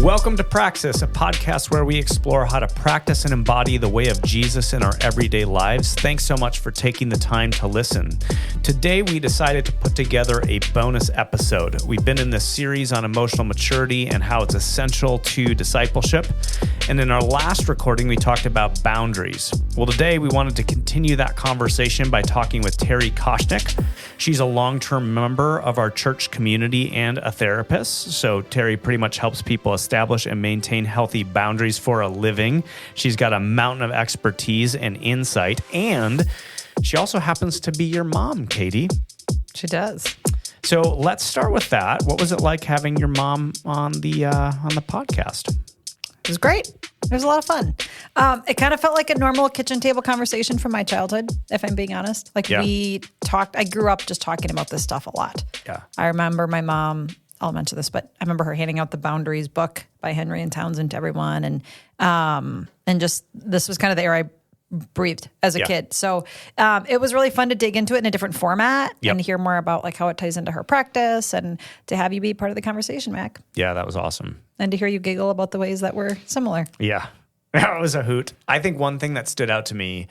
Welcome to Praxis, a podcast where we explore how to practice and embody the way of Jesus in our everyday lives. Thanks so much for taking the time to listen. Today, we decided to put together a bonus episode. We've been in this series on emotional maturity and how it's essential to discipleship. And in our last recording, we talked about boundaries. Well, today we wanted to continue that conversation by talking with Terri Koschnick. She's a long-term member of our church community and a therapist. So Terri pretty much helps people establish and maintain healthy boundaries for a living. She's got a mountain of expertise and insight, and she also happens to be your mom, Katie. She does. So let's start with that. What was it like having your mom on the podcast? It was great. It was a lot of fun. It kind of felt like a normal kitchen table conversation from my childhood, if I'm being honest. We talked, I grew up just talking about this stuff a lot. Yeah. I remember my mom, I'll mention this, but I remember her handing out the Boundaries book by Henry and Townsend to everyone. And just, this was kind of the air I breathed as a kid. So it was really fun to dig into it in a different format and hear more about like how it ties into her practice and to have you be part of the conversation, Mac. Yeah, that was awesome. And to hear you giggle about the ways that were similar. Yeah, that was a hoot. I think one thing that stood out to me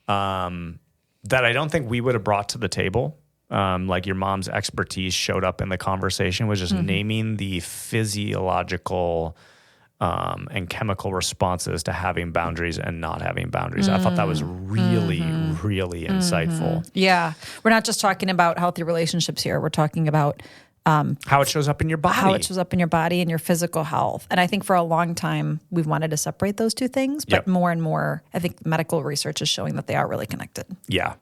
that I don't think we would have brought to the table, like your mom's expertise showed up in the conversation, was just naming the physiological and chemical responses to having boundaries and not having boundaries. I thought that was really, really insightful. Yeah. We're not just talking about healthy relationships here. We're talking about how it shows up in your body. How it shows up in your body and your physical health. And I think for a long time, we've wanted to separate those two things. But more and more, I think medical research is showing that they are really connected. Yeah.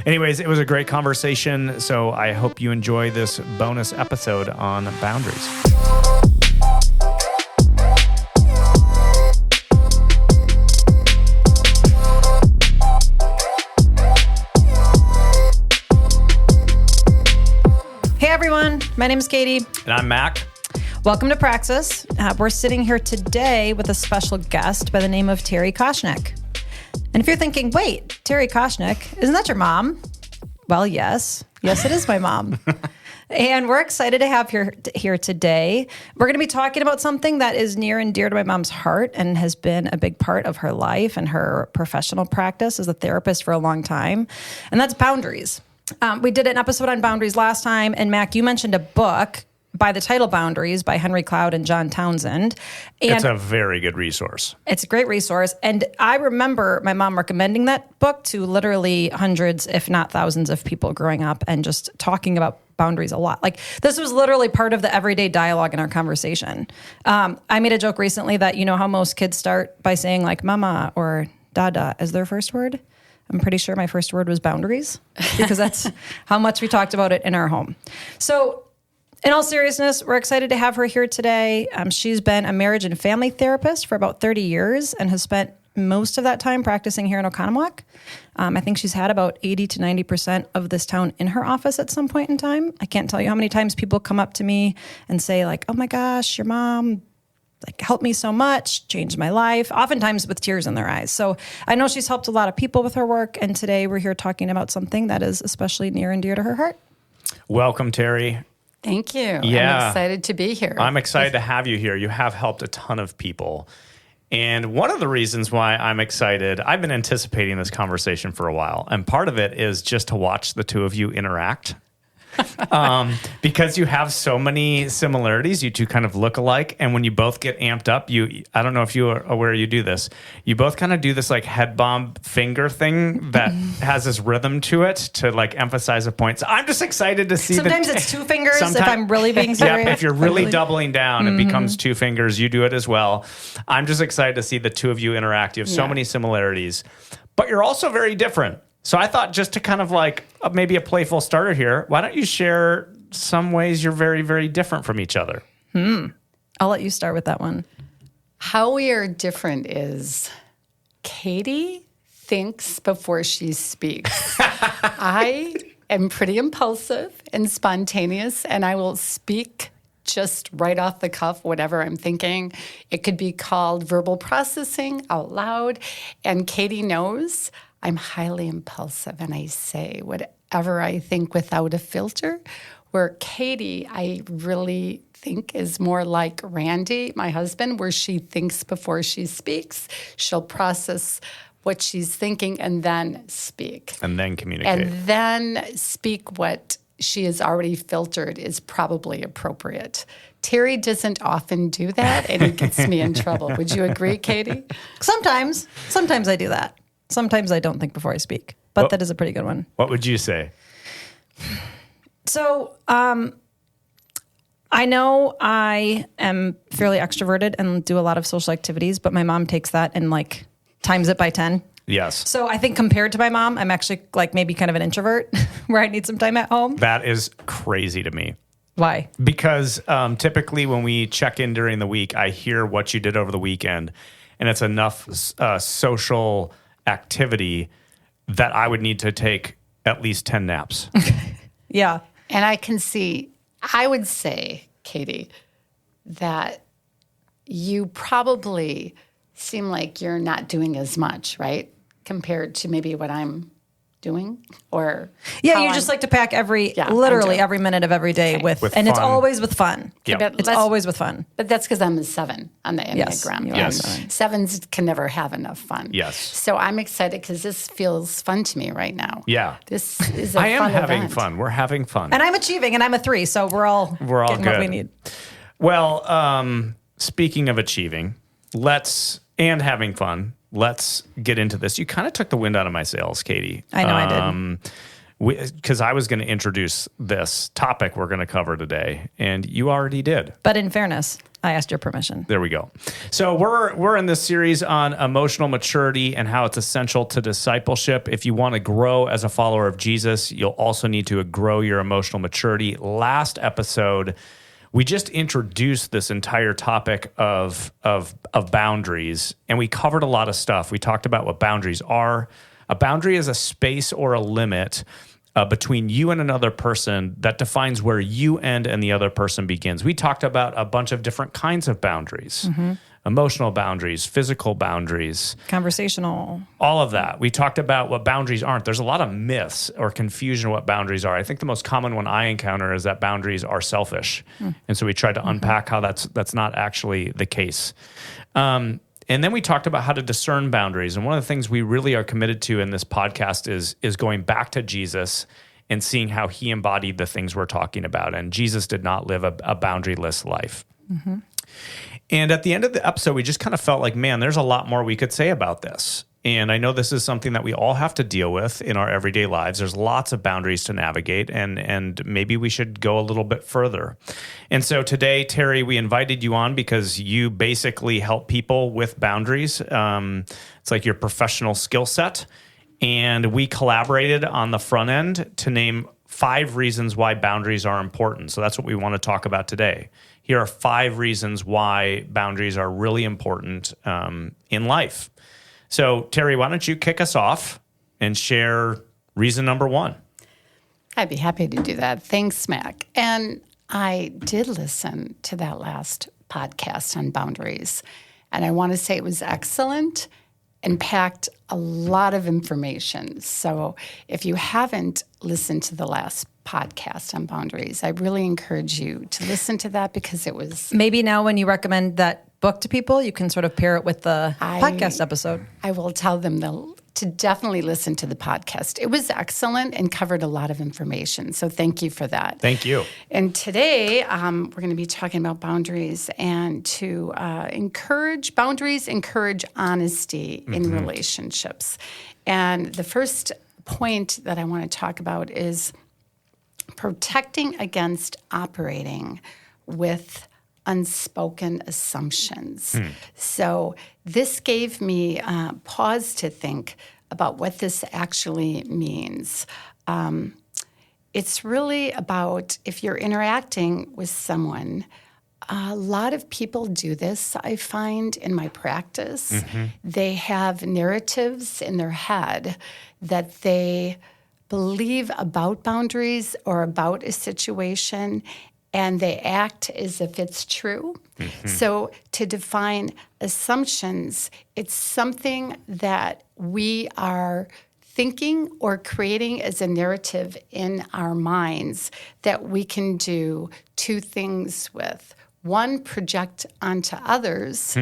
Anyways, it was a great conversation. So I hope you enjoy this bonus episode on boundaries. Hey everyone, my name is Katie. And I'm Mac. Welcome to Praxis. We're sitting here today with a special guest by the name of Terri Koschnick. And if you're thinking, wait, Terri Koschnick, isn't that your mom? Well, yes. Yes, it is my mom. And we're excited to have her here today. We're going to be talking about something that is near and dear to my mom's heart and has been a big part of her life and her professional practice as a therapist for a long time. And that's boundaries. We did an episode on boundaries last time, and Mac, you mentioned a book by the title Boundaries by Henry Cloud and John Townsend. And it's a very good resource. It's a great resource. And I remember my mom recommending that book to literally hundreds, if not thousands of people growing up and just talking about boundaries a lot. Like this was literally part of the everyday dialogue in our conversation. I made a joke recently that, you know how most kids start by saying like mama or dada as their first word? I'm pretty sure my first word was boundaries because that's how much we talked about it in our home. So in all seriousness, we're excited to have her here today. She's been a marriage and family therapist for about 30 years and has spent most of that time practicing here in Oconomowoc. I think she's had about 80 to 90% of this town in her office at some point in time. I can't tell you how many times people come up to me and say like, oh my gosh, your mom like helped me so much, changed my life, oftentimes with tears in their eyes. So I know she's helped a lot of people with her work. And today we're here talking about something that is especially near and dear to her heart. Welcome, Terri. Thank you. Yeah. I'm excited to be here. I'm excited to have you here. You have helped a ton of people. And one of the reasons why I'm excited, I've been anticipating this conversation for a while. And part of it is just to watch the two of you interact. Because you have so many similarities, you two kind of look alike. And when you both get amped up, I don't know if you are aware you do this, you both kind of do this like head bomb finger thing that has this rhythm to it to like emphasize a point. So I'm just excited to see. Sometimes it's two fingers if I'm really being serious. Yeah, if you're really doubling down, it becomes two fingers. You do it as well. I'm just excited to see the two of you interact. You have so many similarities, but you're also very different. So I thought just to kind of like maybe a playful starter here, why don't you share some ways you're very, very different from each other? I'll let you start with that one. How we are different is Katie thinks before she speaks. I am pretty impulsive and spontaneous, and I will speak just right off the cuff, whatever I'm thinking. It could be called verbal processing out loud. And Katie knows I'm highly impulsive and I say whatever I think without a filter, where Katie, I really think is more like Randy, my husband, where she thinks before she speaks. She'll process what she's thinking and then speak. And then communicate. And then speak what she has already filtered is probably appropriate. Terry doesn't often do that, and it gets me in trouble. Would you agree, Katie? Sometimes I do that. Sometimes I don't think before I speak, but that is a pretty good one. What would you say? So, I know I am fairly extroverted and do a lot of social activities, but my mom takes that and like times it by 10. Yes. So I think compared to my mom, I'm actually like maybe kind of an introvert where I need some time at home. That is crazy to me. Why? Because typically when we check in during the week, I hear what you did over the weekend, and it's enough social activity that I would need to take at least 10 naps. Yeah. And I would say, Katie, that you probably seem like you're not doing as much, right? Compared to maybe what I'm doing or yeah, you just like to pack every minute of every day with and fun. It's always with fun. Yep. It's always with fun. But that's because I'm a 7 on the Enneagram. Yes. Sevens can never have enough fun. Yes. So I'm excited because this feels fun to me right now. Yeah. This is a I am fun having event. fun. We're having fun. And I'm achieving, and I'm a 3, so we're all getting good. What we need. Well, speaking of achieving, and having fun, let's get into this. You kind of took the wind out of my sails, Katie. I know I did. Because I was going to introduce this topic we're going to cover today, and you already did. But in fairness, I asked your permission. There we go. So we're in this series on emotional maturity and how it's essential to discipleship. If you want to grow as a follower of Jesus, you'll also need to grow your emotional maturity. Last episode, we just introduced this entire topic of boundaries, and we covered a lot of stuff. We talked about what boundaries are. A boundary is a space or a limit between you and another person that defines where you end and the other person begins. We talked about a bunch of different kinds of boundaries. Emotional boundaries, physical boundaries. Conversational. All of that. We talked about what boundaries aren't. There's a lot of myths or confusion what boundaries are. I think the most common one I encounter is that boundaries are selfish. And so we tried to unpack how that's not actually the case. And then we talked about how to discern boundaries. And one of the things we really are committed to in this podcast is going back to Jesus and seeing how he embodied the things we're talking about. And Jesus did not live a boundaryless life. And at the end of the episode, we just kind of felt like, man, there's a lot more we could say about this. And I know this is something that we all have to deal with in our everyday lives. There's lots of boundaries to navigate, and maybe we should go a little bit further. And so today, Terri, we invited you on because you basically help people with boundaries. It's like your professional skill set. And we collaborated on the front end to name 5 reasons why boundaries are important. So that's what we want to talk about today. Here are 5 reasons why boundaries are really important in life. So, Terri, why don't you kick us off and share reason number 1? I'd be happy to do that. Thanks, Mac. And I did listen to that last podcast on boundaries, and I want to say it was excellent and packed a lot of information. So if you haven't listened to the last podcast on boundaries, I really encourage you to listen to that because it was... Maybe now when you recommend that book to people, you can sort of pair it with the podcast episode. I will tell them to definitely listen to the podcast. It was excellent and covered a lot of information. So thank you for that. Thank you. And today we're going to be talking about boundaries and to encourage honesty in relationships. And the first point that I want to talk about is protecting against operating with unspoken assumptions. So this gave me pause to think about what this actually means. It's really about if you're interacting with someone, a lot of people do this, I find, in my practice. They have narratives in their head that they believe about boundaries or about a situation, and they act as if it's true. So to define assumptions, it's something that we are thinking or creating as a narrative in our minds that we can do two things with. One, project onto others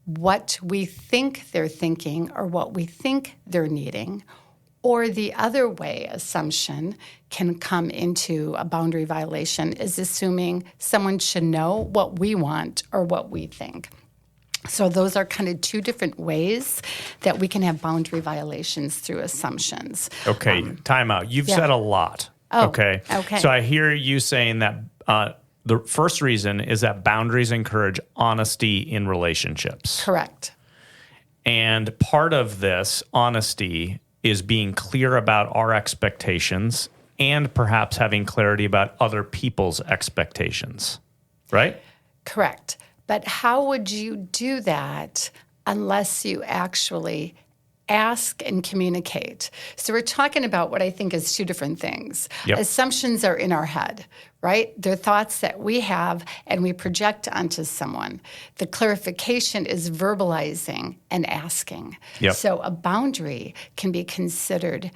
what we think they're thinking or what we think they're needing. Or the other way assumption can come into a boundary violation is assuming someone should know what we want or what we think. So those are kind of two different ways that we can have boundary violations through assumptions. Okay, time out. You've said a lot. Oh, okay. So I hear you saying that the first reason is that boundaries encourage honesty in relationships. Correct. And part of this honesty is being clear about our expectations and perhaps having clarity about other people's expectations, right? Correct. But how would you do that unless you actually ask and communicate? So we're talking about what I think is two different things. Yep. Assumptions are in our head, right? They're thoughts that we have and we project onto someone. The clarification is verbalizing and asking. Yep. So a boundary can be considered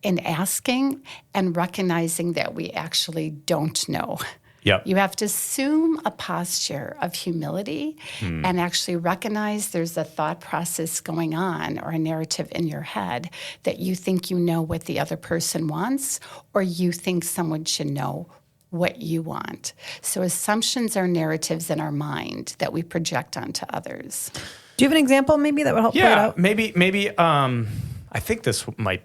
in asking and recognizing that we actually don't know. Yep. You have to assume a posture of humility and actually recognize there's a thought process going on or a narrative in your head that you think you know what the other person wants or you think someone should know what you want. So assumptions are narratives in our mind that we project onto others. Do you have an example maybe that would help play it out? Maybe. I think this might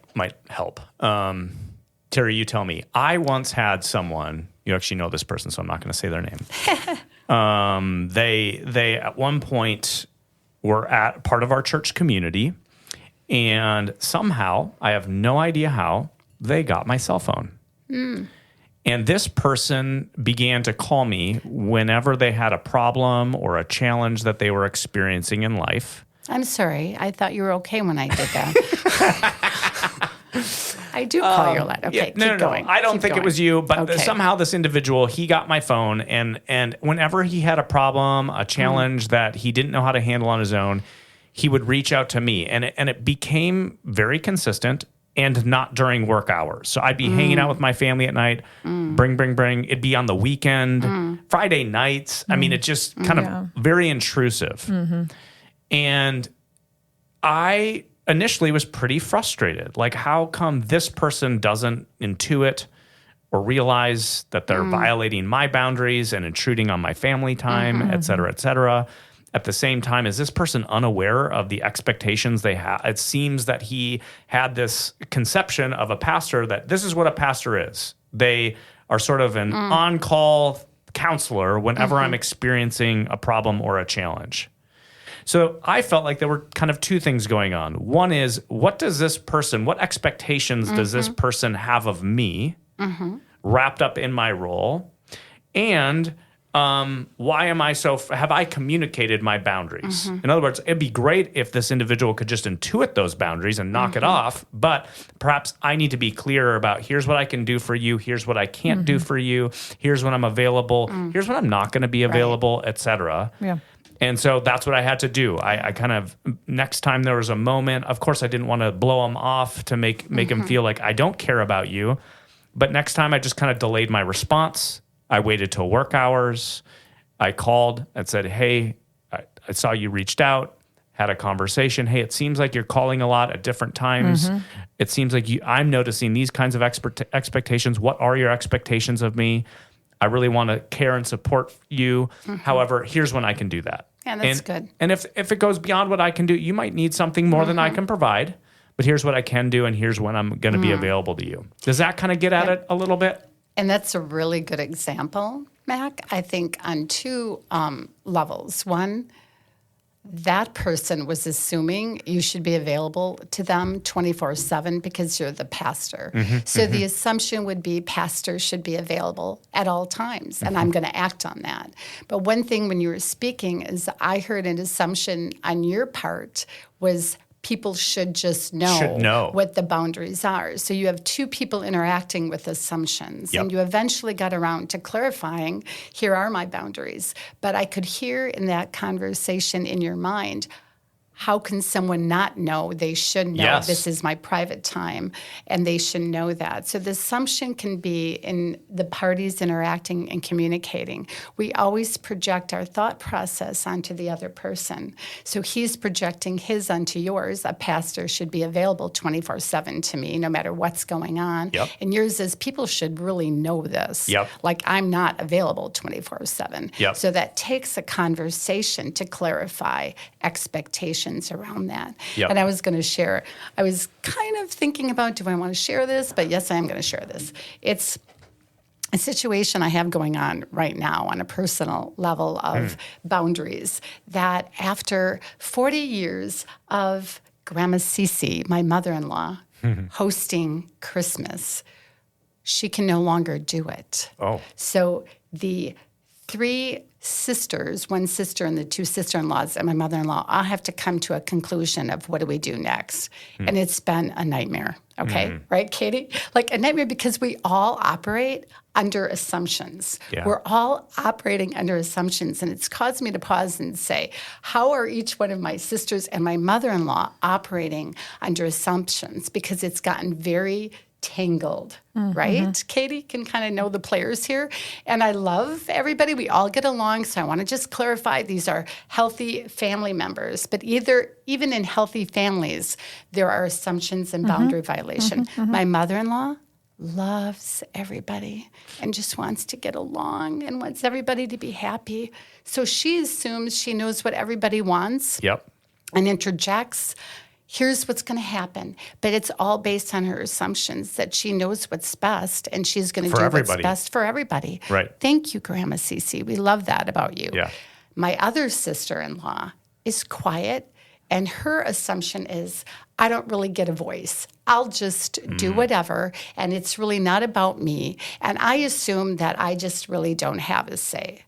help. Terri, you tell me. I once had someone. You actually know this person, so I'm not going to say their name. They at one point were at part of our church community, and somehow, I have no idea how, they got my cell phone. And this person began to call me whenever they had a problem or a challenge that they were experiencing in life. I'm sorry. I thought you were okay when I did that. I do call you a lot. Okay, keep going. I don't think it was you, but Okay. somehow this individual, he got my phone, and whenever he had a problem, a challenge that he didn't know how to handle on his own, he would reach out to me, and it became very consistent and not during work hours. So I'd be hanging out with my family at night, bring. It'd be on the weekend, Friday nights. I mean, it just kind of very intrusive. And I initially was pretty frustrated. Like, how come this person doesn't intuit or realize that they're violating my boundaries and intruding on my family time, et cetera, et cetera. At the same time, is this person unaware of the expectations they have? It seems that he had this conception of a pastor that this is what a pastor is. They are sort of an on-call counselor whenever I'm experiencing a problem or a challenge. So I felt like there were kind of two things going on. One is, what expectations does this person have of me wrapped up in my role? And why am I have I communicated my boundaries? In other words, it'd be great if this individual could just intuit those boundaries and knock it off, but perhaps I need to be clearer about here's what I can do for you, here's what I can't do for you, here's when I'm available, here's when I'm not going to be available, et cetera. Yeah. And so that's what I had to do. I kind of, next time there was a moment, of course I didn't want to blow him off to make him feel like I don't care about you. But next time I just kind of delayed my response. I waited till work hours. I called and said, hey, I saw you reached out, had a conversation. Hey, it seems like you're calling a lot at different times. It seems like I'm noticing these kinds of expectations. What are your expectations of me? I really want to care and support you. However, here's when I can do that. Yeah, that's good. And if it goes beyond what I can do, you might need something more than I can provide. But here's what I can do, and here's when I'm going to be available to you. Does that kind of get at it a little bit? And that's a really good example, Mac, I think on two levels. One, that person was assuming you should be available to them 24/7 because you're the pastor. So the assumption would be pastor should be available at all times, and I'm going to act on that. But one thing when you were speaking is I heard an assumption on your part was people should just know what the boundaries are. So you have two people interacting with assumptions, and you eventually got around to clarifying, here are my boundaries. But I could hear in that conversation in your mind, how can someone not know? They should know. Yes. This is my private time, and they should know that. So the assumption can be in the parties interacting and communicating. We always project our thought process onto the other person. So he's projecting his onto yours. A pastor should be available 24/7 to me, no matter what's going on. Yep. And yours is people should really know this. Yep. Like I'm not available 24/7. Yep. So that takes a conversation to clarify expectations around that. Yep. And I was going to share, I was kind of thinking about, do I want to share this? But yes, I am going to share this. It's a situation I have going on right now on a personal level of boundaries, that after 40 years of Grandma Cece, my mother-in-law, hosting Christmas, she can no longer do it. Oh. So the 3 sisters, 1 sister and the 2 sister-in-laws and my mother-in-law, all have to come to a conclusion of what do we do next. And it's been a nightmare, okay? Right, Katie? Like a nightmare because we all operate under assumptions. Yeah. We're all operating under assumptions, and it's caused me to pause and say, how are each one of my sisters and my mother-in-law operating under assumptions? Because it's gotten very tangled, right? Katie can kind of know the players here. And I love everybody. We all get along. So I want to just clarify these are healthy family members. But even in healthy families, there are assumptions and boundary violation. My mother-in-law loves everybody and just wants to get along and wants everybody to be happy. So she assumes she knows what everybody wants. Yep. And interjects, here's what's going to happen. But it's all based on her assumptions that she knows what's best and she's going to do everybody. what's best for everybody. Right. Thank you, Grandma Cece. We love that about you. Yeah. My other sister-in-law is quiet, and her assumption is, I don't really get a voice. I'll just do whatever, and it's really not about me. And I assume that I just really don't have a say.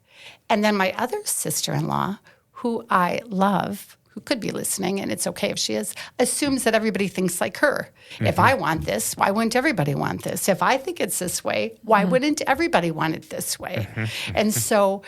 And then my other sister-in-law, who I love, who could be listening, and it's okay if she is, assumes that everybody thinks like her. If I want this, why wouldn't everybody want this? If I think it's this way, why wouldn't everybody want it this way? And so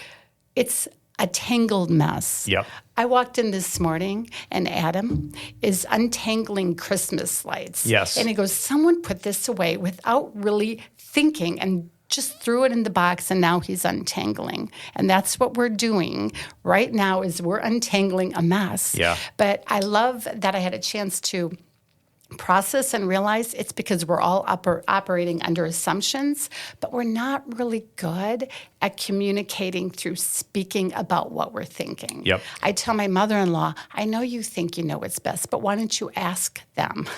it's a tangled mess. Yep. I walked in this morning, and Adam is untangling Christmas lights. Yes. And he goes, someone put this away without really thinking and just threw it in the box, and now he's untangling. And that's what we're doing right now is we're untangling a mess. Yeah. But I love that I had a chance to process and realize it's because we're all operating under assumptions, but we're not really good at communicating through speaking about what we're thinking. Yep. I tell my mother-in-law, I know you think you know what's best, but why don't you ask them?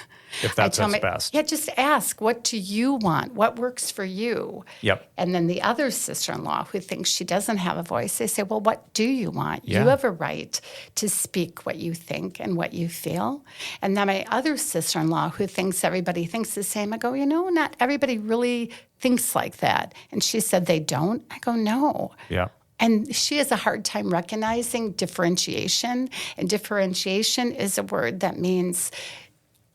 If that's what's best. Yeah, just ask, what do you want? What works for you? Yep. And then the other sister-in-law who thinks she doesn't have a voice, they say, well, what do you want? Yeah. You have a right to speak what you think and what you feel. And then my other sister-in-law who thinks everybody thinks the same, I go, not everybody really thinks like that. And she said, they don't? I go, no. Yeah. And she has a hard time recognizing differentiation. And differentiation is a word that means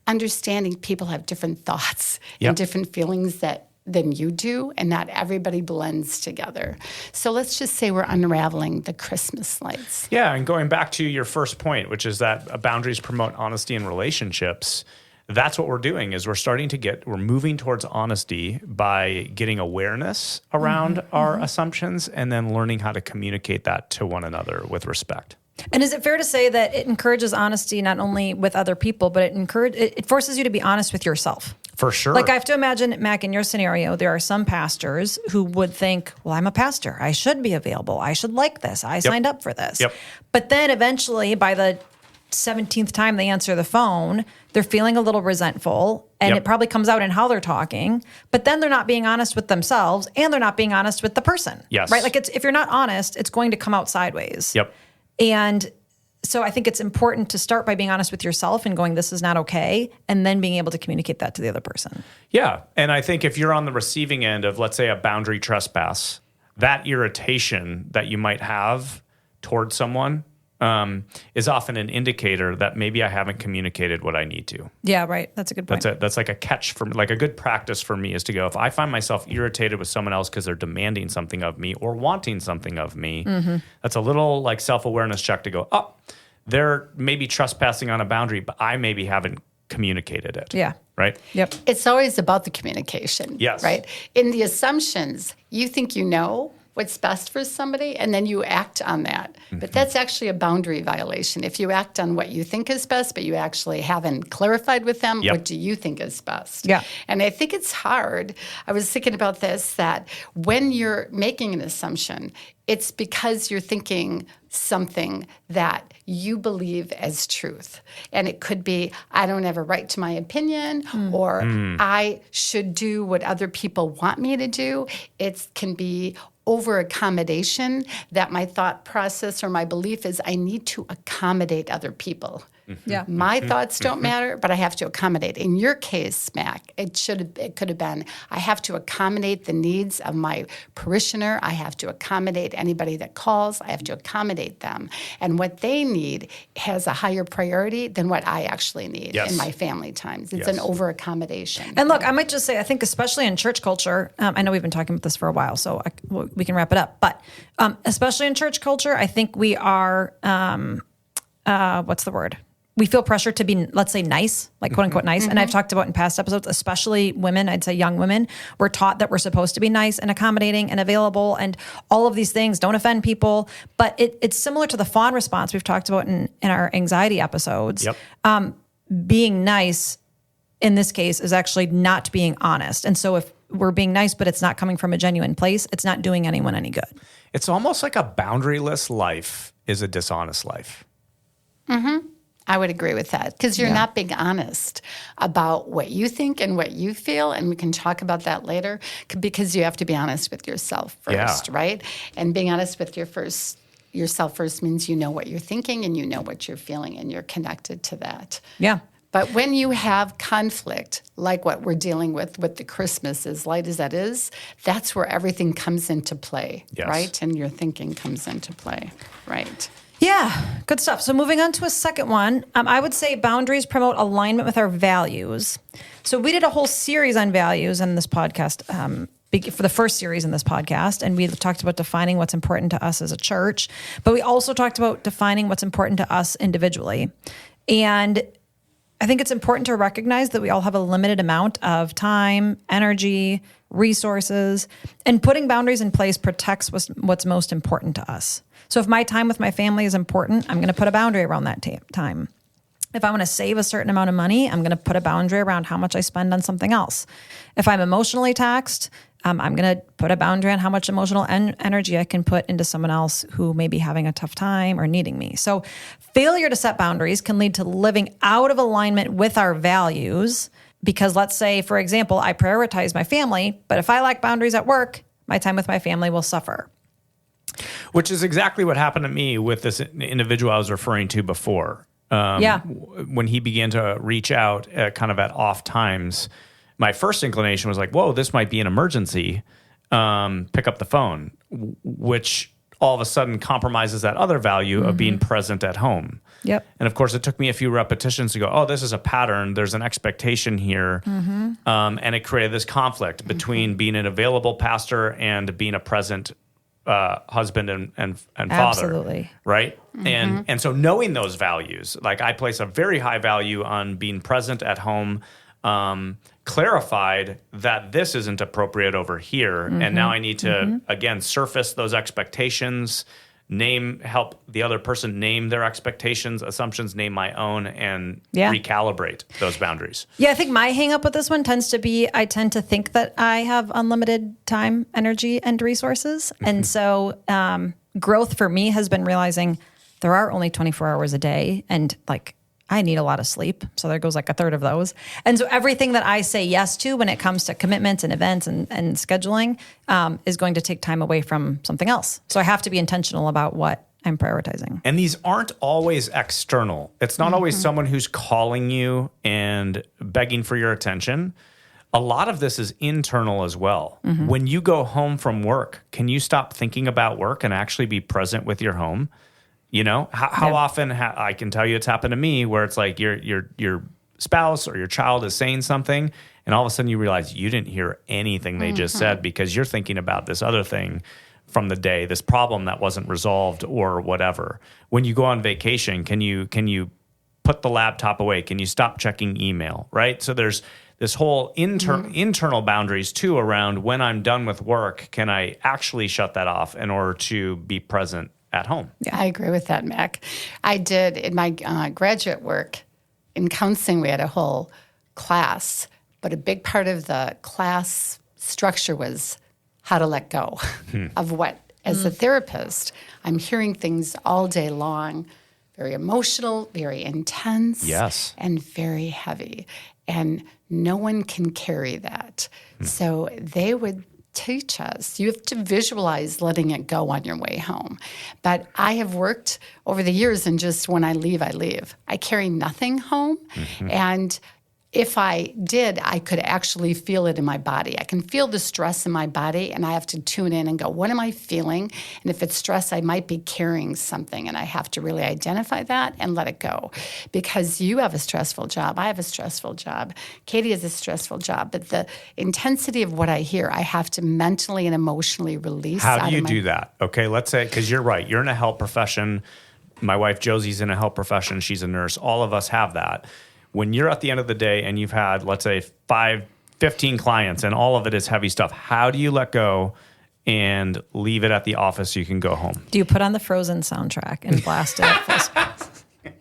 understanding people have different thoughts Yep. and different feelings than you do, and not everybody blends together. So let's just say we're unraveling the Christmas lights. Yeah, and going back to your first point, which is that boundaries promote honesty in relationships. That's what we're doing is we're moving towards honesty by getting awareness around our assumptions and then learning how to communicate that to one another with respect. And is it fair to say that it encourages honesty not only with other people, but it forces you to be honest with yourself? For sure. Like I have to imagine, Mac, in your scenario, there are some pastors who would think, well, I'm a pastor. I should be available. I should like this. I signed up for this. Yep. But then eventually, by the 17th time they answer the phone, they're feeling a little resentful, and Yep. it probably comes out in how they're talking, but then they're not being honest with themselves, and they're not being honest with the person. Yes. Right? Like if you're not honest, it's going to come out sideways. Yep. And so I think it's important to start by being honest with yourself and going, this is not okay, and then being able to communicate that to the other person. Yeah. And I think if you're on the receiving end of, let's say, a boundary trespass, that irritation that you might have towards someone is often an indicator that maybe I haven't communicated what I need to. Yeah, right. That's a good point. That's like a catch for me. Like a good practice for me is to go, if I find myself irritated with someone else because they're demanding something of me or wanting something of me, that's a little like self-awareness check to go, oh, they're maybe trespassing on a boundary, but I maybe haven't communicated it. Yeah. Right? Yep. It's always about the communication. Yes. Right? In the assumptions, you think you know what's best for somebody, and then you act on that. But that's actually a boundary violation. If you act on what you think is best, but you actually haven't clarified with them, what do you think is best? Yeah. And I think it's hard. I was thinking about this, that when you're making an assumption, it's because you're thinking something that you believe as truth. And it could be, I don't have a right to my opinion, or I should do what other people want me to do. It can be over accommodation, that my thought process or my belief is I need to accommodate other people. Yeah. My thoughts don't matter, but I have to accommodate. In your case, Mac, it could have been, I have to accommodate the needs of my parishioner. I have to accommodate anybody that calls. I have to accommodate them. And what they need has a higher priority than what I actually need in my family times. It's an over accommodation. And look, I might just say, I think especially in church culture, I know we've been talking about this for a while, so we can wrap it up. But especially in church culture, I think we are, what's the word? We feel pressure to be, let's say, nice, like quote unquote nice. And I've talked about in past episodes, especially women, I'd say young women, we're taught that we're supposed to be nice and accommodating and available and all of these things, don't offend people. But it's similar to the fawn response we've talked about in our anxiety episodes. Yep. Being nice in this case is actually not being honest. And so if we're being nice, but it's not coming from a genuine place, it's not doing anyone any good. It's almost like a boundaryless life is a dishonest life. I would agree with that, because you're not being honest about what you think and what you feel, and we can talk about that later, because you have to be honest with yourself first, right? And being honest with yourself first means you know what you're thinking and you know what you're feeling, and you're connected to that. Yeah. But when you have conflict, like what we're dealing with the Christmas, as light as that is, that's where everything comes into play, right? And your thinking comes into play, right? Yeah, good stuff. So moving on to a second one, I would say boundaries promote alignment with our values. So we did a whole series on values in this podcast, for the first series in this podcast, and we talked about defining what's important to us as a church, but we also talked about defining what's important to us individually. And I think it's important to recognize that we all have a limited amount of time, energy, resources, and putting boundaries in place protects what's most important to us. So if my time with my family is important, I'm going to put a boundary around that time. If I want to save a certain amount of money, I'm going to put a boundary around how much I spend on something else. If I'm emotionally taxed, I'm going to put a boundary on how much emotional energy I can put into someone else who may be having a tough time or needing me. So failure to set boundaries can lead to living out of alignment with our values, because let's say, for example, I prioritize my family, but if I lack boundaries at work, my time with my family will suffer. Which is exactly what happened to me with this individual I was referring to before. When he began to reach out kind of at off times, my first inclination was like, whoa, this might be an emergency. Pick up the phone, which all of a sudden compromises that other value of being present at home. Yep. And of course, it took me a few repetitions to go, oh, this is a pattern. There's an expectation here. And it created this conflict between being an available pastor and being a present husband and father. Absolutely. Right? And so knowing those values, like I place a very high value on being present at home, clarified that this isn't appropriate over here. And now I need to, again, surface those expectations, help the other person name their expectations, assumptions, name my own, and recalibrate those boundaries. Yeah, I think my hang up with this one tends to be I tend to think that I have unlimited time, energy, and resources. And so growth for me has been realizing there are only 24 hours a day, and like I need a lot of sleep. So there goes like a third of those. And so everything that I say yes to when it comes to commitments and events and scheduling is going to take time away from something else. So I have to be intentional about what I'm prioritizing. And these aren't always external. It's not always someone who's calling you and begging for your attention. A lot of this is internal as well. When you go home from work, can you stop thinking about work and actually be present with your home? You know, how often I can tell you it's happened to me where it's like your spouse or your child is saying something and all of a sudden you realize you didn't hear anything they just said because you're thinking about this other thing from the day, this problem that wasn't resolved or whatever. When you go on vacation, can you put the laptop away? Can you stop checking email, right? So there's this whole internal boundaries too around when I'm done with work, can I actually shut that off in order to be present at home? Yeah, I agree with that, Mac. I did in my graduate work in counseling, we had a whole class, but a big part of the class structure was how to let go of what. As a therapist, I'm hearing things all day long, very emotional, very intense, yes, and very heavy. And no one can carry that. So they would teach us, you have to visualize letting it go on your way home. But I have worked over the years, and just when I leave, I leave. I carry nothing home. And if I did, I could actually feel it in my body. I can feel the stress in my body, and I have to tune in and go, what am I feeling? And if it's stress, I might be carrying something, and I have to really identify that and let it go. Because you have a stressful job. I have a stressful job. Katie has a stressful job. But the intensity of what I hear, I have to mentally and emotionally release. How do you do that? Okay, let's say, because you're right, you're in a health profession. My wife Josie's in a health profession. She's a nurse. All of us have that. When you're at the end of the day and you've had, let's say, 15 clients and all of it is heavy stuff, how do you let go and leave it at the office so you can go home? Do you put on the Frozen soundtrack and blast it at full speed?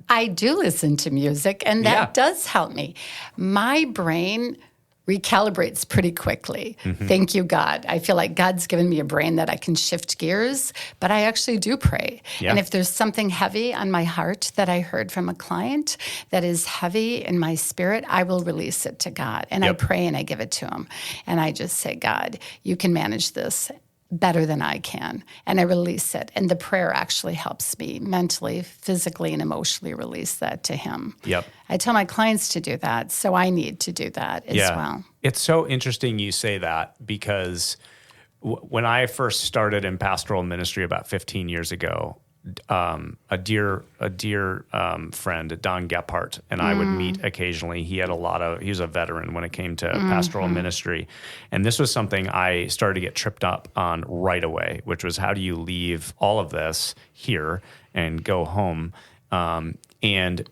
I do listen to music, and that does help me. My brain recalibrates pretty quickly. Thank you, God. I feel like God's given me a brain that I can shift gears, but I actually do pray. Yeah. And if there's something heavy on my heart that I heard from a client that is heavy in my spirit, I will release it to God. And I pray and I give it to him. And I just say, God, you can manage this better than I can. And I release it. And the prayer actually helps me mentally, physically, and emotionally release that to him. Yep. I tell my clients to do that, so I need to do that as well. It's so interesting you say that, because when I first started in pastoral ministry about 15 years ago, a dear friend, Don Gephardt, and I would meet occasionally. He was a veteran when it came to pastoral ministry. And this was something I started to get tripped up on right away, which was, how do you leave all of this here and go home? And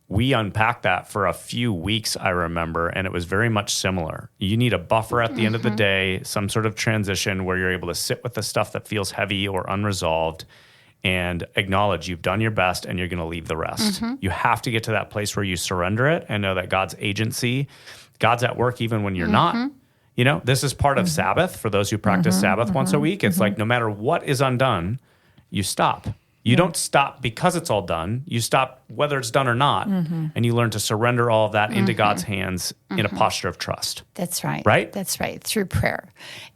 we unpacked that for a few weeks, I remember, and it was very much similar. You need a buffer at the end of the day, some sort of transition where you're able to sit with the stuff that feels heavy or unresolved and acknowledge you've done your best and you're going to leave the rest. You have to get to that place where you surrender it and know that God's agency, God's at work even when you're not. You know, this is part of Sabbath. For those who practice Sabbath once a week, it's like no matter what is undone, you stop. You don't stop because it's all done. You stop whether it's done or not, and you learn to surrender all of that into God's hands in a posture of trust. That's right. Right? That's right, through prayer.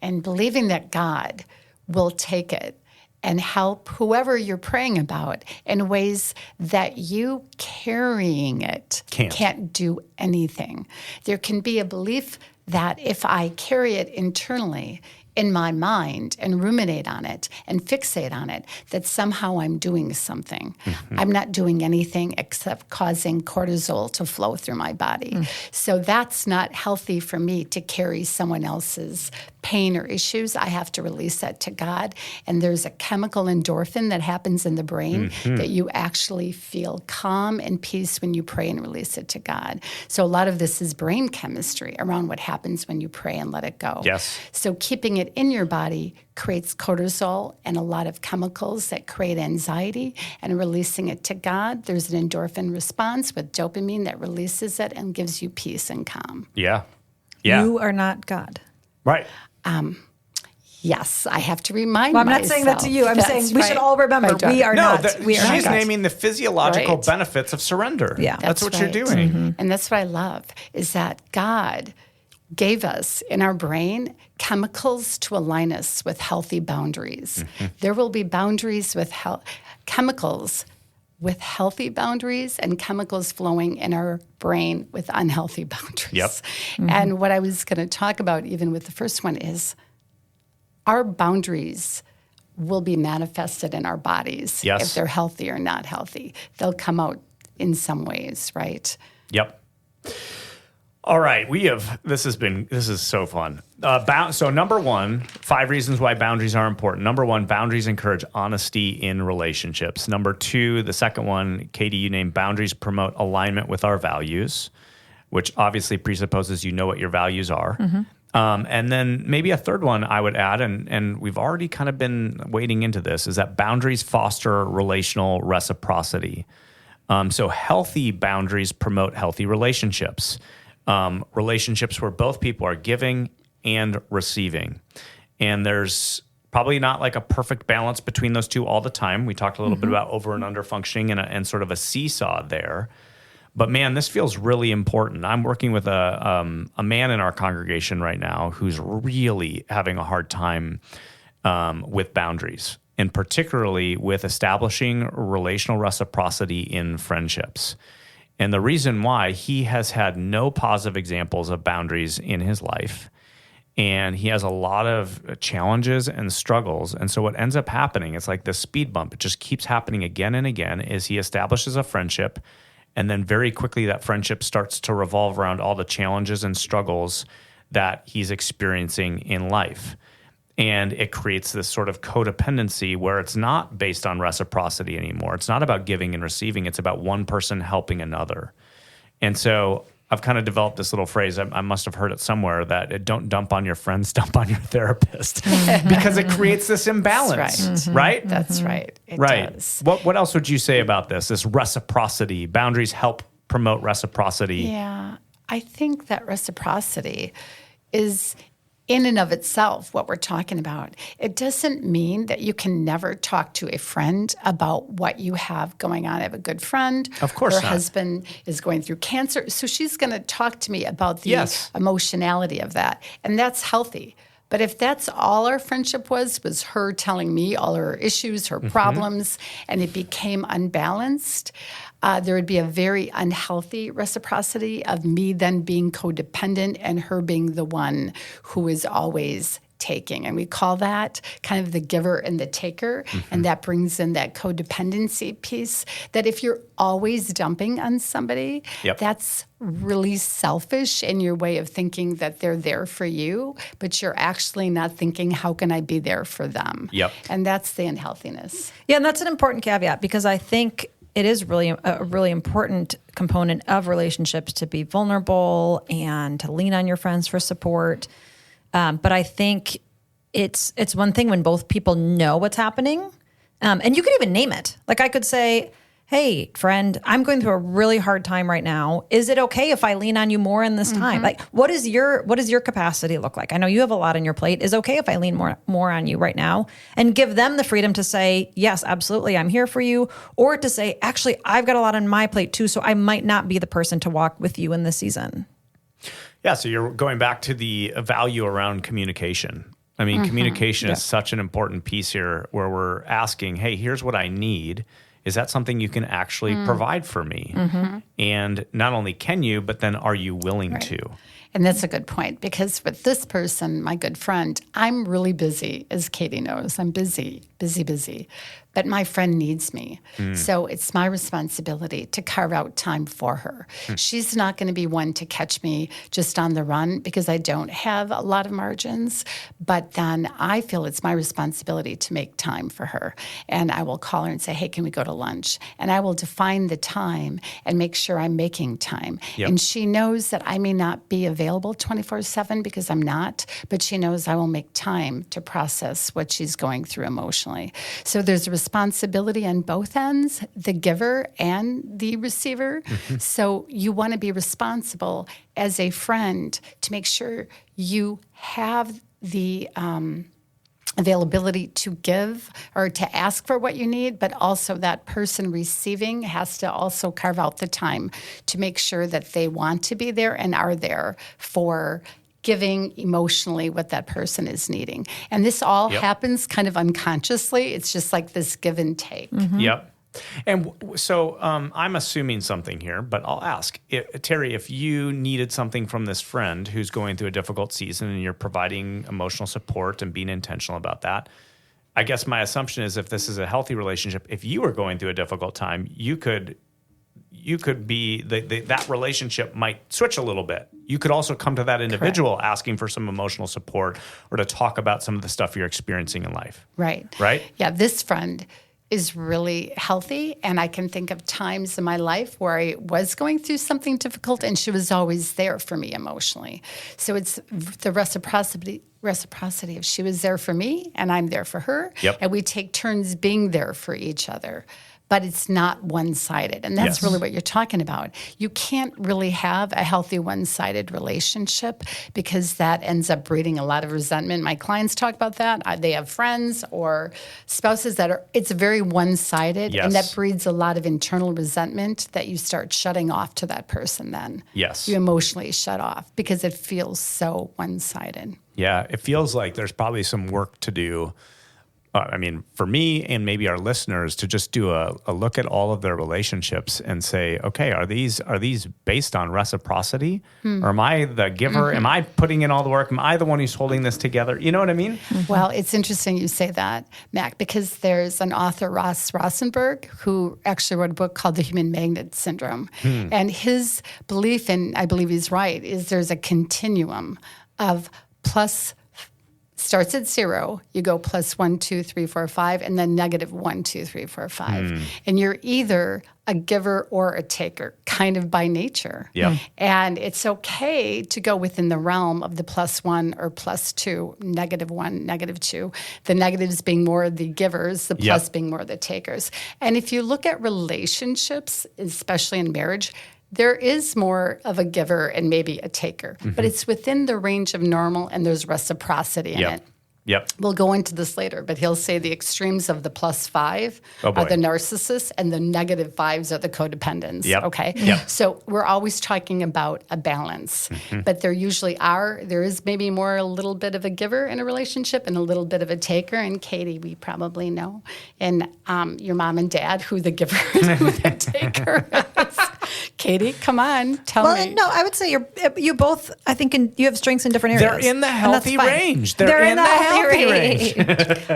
And believing that God will take it and help whoever you're praying about in ways that you carrying it can't do anything. There can be a belief that if I carry it internally in my mind and ruminate on it and fixate on it, that somehow I'm doing something. I'm not doing anything except causing cortisol to flow through my body. So that's not healthy for me to carry someone else's pain or issues. I have to release that to God. And there's a chemical endorphin that happens in the brain that you actually feel calm and peace when you pray and release it to God. So a lot of this is brain chemistry around what happens when you pray and let it go. Yes. So keeping it in your body creates cortisol and a lot of chemicals that create anxiety, and releasing it to God, there's an endorphin response with dopamine that releases it and gives you peace and calm. Yeah. You are not God. Right. Yes, I have to remind Well, I'm myself. not saying that to you. I'm That's saying we should right. all remember Right, we are not. We are not she's God. naming the physiological Right. benefits of surrender. Yeah. That's what right. you're doing. And that's what I love, is that God gave us in our brain chemicals to align us with healthy boundaries. There will be boundaries with chemicals with healthy boundaries and chemicals flowing in our brain with unhealthy boundaries. Yep. And what I was going to talk about even with the first one is our boundaries will be manifested in our bodies. Yes. If they're healthy or not healthy. They'll come out in some ways, right? Yep. All right, this is so fun. So number one, 5 reasons why boundaries are important. Number one, boundaries encourage honesty in relationships. Number 2, the second one, Katie, you named boundaries promote alignment with our values, which obviously presupposes you know what your values are. And then maybe a third one I would add, and we've already kind of been wading into this, is that boundaries foster relational reciprocity. So healthy boundaries promote healthy relationships. Relationships where both people are giving and receiving. And there's probably not like a perfect balance between those two all the time. We talked a little bit about over and under functioning and sort of a seesaw there. But man, this feels really important. I'm working with a man in our congregation right now who's really having a hard time with boundaries, and particularly with establishing relational reciprocity in friendships. And the reason why, he has had no positive examples of boundaries in his life, and he has a lot of challenges and struggles. And so what ends up happening, it's like this speed bump. It just keeps happening again and again, is he establishes a friendship, and then very quickly that friendship starts to revolve around all the challenges and struggles that he's experiencing in life. And it creates this sort of codependency where it's not based on reciprocity anymore. It's not about giving and receiving. It's about one person helping another. And so I've kind of developed this little phrase. I must have heard it somewhere, that don't dump on your friends, dump on your therapist, because it creates this imbalance, right? That's right. It does. What else would you say about this reciprocity? Boundaries help promote reciprocity. Yeah, I think that reciprocity is in and of itself what we're talking about. It doesn't mean that you can never talk to a friend about what you have going on. I have a good friend. Of course Her not. husband is going through cancer, so she's going to talk to me about the emotionality of that, and that's healthy. But if that's all our friendship was her telling me all her issues, her problems, and it became unbalanced, there would be a very unhealthy reciprocity of me then being codependent and her being the one who is always taking. And we call that kind of the giver and the taker. And that brings in that codependency piece, that if you're always dumping on somebody, that's really selfish in your way of thinking that they're there for you, but you're actually not thinking, how can I be there for them? And that's the unhealthiness. Yeah, and that's an important caveat, because I think it is really a really important component of relationships to be vulnerable and to lean on your friends for support. But I think it's one thing when both people know what's happening, and you could even name it. Like I could say, hey, friend, I'm going through a really hard time right now. Is it okay if I lean on you more in this time? Like, what does your capacity look like? I know you have a lot on your plate. Is it okay if I lean more on you right now? And give them the freedom to say, yes, absolutely, I'm here for you. Or to say, actually, I've got a lot on my plate too, so I might not be the person to walk with you in this season. Yeah, so you're going back to the value around communication. I mean, communication is such an important piece here, where we're asking, hey, here's what I need. Is that something you can actually provide for me? And not only can you, but then are you willing to? And that's a good point, because with this person, my good friend, I'm really busy, as Katie knows. I'm busy. But my friend needs me. So it's my responsibility to carve out time for her. She's not going to be one to catch me just on the run, because I don't have a lot of margins. But then I feel it's my responsibility to make time for her. And I will call her and say, hey, can we go to lunch? And I will define the time and make sure I'm making time. And she knows that I may not be available 24/7, because I'm not, but she knows I will make time to process what she's going through emotionally. So there's a responsibility on both ends, the giver and the receiver. So you want to be responsible as a friend to make sure you have the availability to give or to ask for what you need, but also that person receiving has to also carve out the time to make sure that they want to be there and are there for giving emotionally what that person is needing. And this all happens kind of unconsciously. It's just like this give and take. And so I'm assuming something here, but I'll ask. Terri, if you needed something from this friend who's going through a difficult season and you're providing emotional support and being intentional about that, I guess my assumption is, if this is a healthy relationship, if you were going through a difficult time, you could you could be that relationship might switch a little bit. You could also come to that individual asking for some emotional support or to talk about some of the stuff you're experiencing in life. Right. Yeah, this friend is really healthy, and I can think of times in my life where I was going through something difficult, and she was always there for me emotionally. So it's the reciprocity of she was there for me, and I'm there for her, and we take turns being there for each other. But it's not one-sided, and that's really what you're talking about. You can't really have a healthy one-sided relationship because that ends up breeding a lot of resentment. My clients talk about that. They have friends or spouses it's very one-sided, and that breeds a lot of internal resentment that you start shutting off to that person then. Yes. You emotionally shut off because it feels so one-sided. Yeah, it feels like there's probably some work to do. For me and maybe our listeners to just do a look at all of their relationships and say, okay, are these based on reciprocity? Or am I the giver? Am I putting in all the work? Am I the one who's holding this together? You know what I mean? Well, it's interesting you say that, Mac, because there's an author, Ross Rosenberg, who actually wrote a book called The Human Magnet Syndrome. And his belief, and I believe he's right, is there's a continuum of starts at 0, you go plus 1, 2, 3, 4, 5, and then negative 1, 2, 3, 4, 5. And you're either a giver or a taker, kind of by nature. Yeah. And it's okay to go within the realm of the plus 1 or plus 2, negative 1, negative 2. The negatives being more the givers, the plus being more the takers. And if you look at relationships, especially in marriage, there is more of a giver and maybe a taker, but it's within the range of normal, and there's reciprocity in it. Yep. We'll go into this later, but he'll say the extremes of the plus 5 are the narcissists, and the negative 5s are the codependents. Yep. Okay. Yep. So we're always talking about a balance, but there is maybe a little bit of a giver in a relationship and a little bit of a taker. And Katie, we probably know, and your mom and dad, who the giver is, who the taker is. Katie, come on, tell me. Well, no, I would say you both, I think, you have strengths in different areas. They're in the healthy range. They're in the healthy range.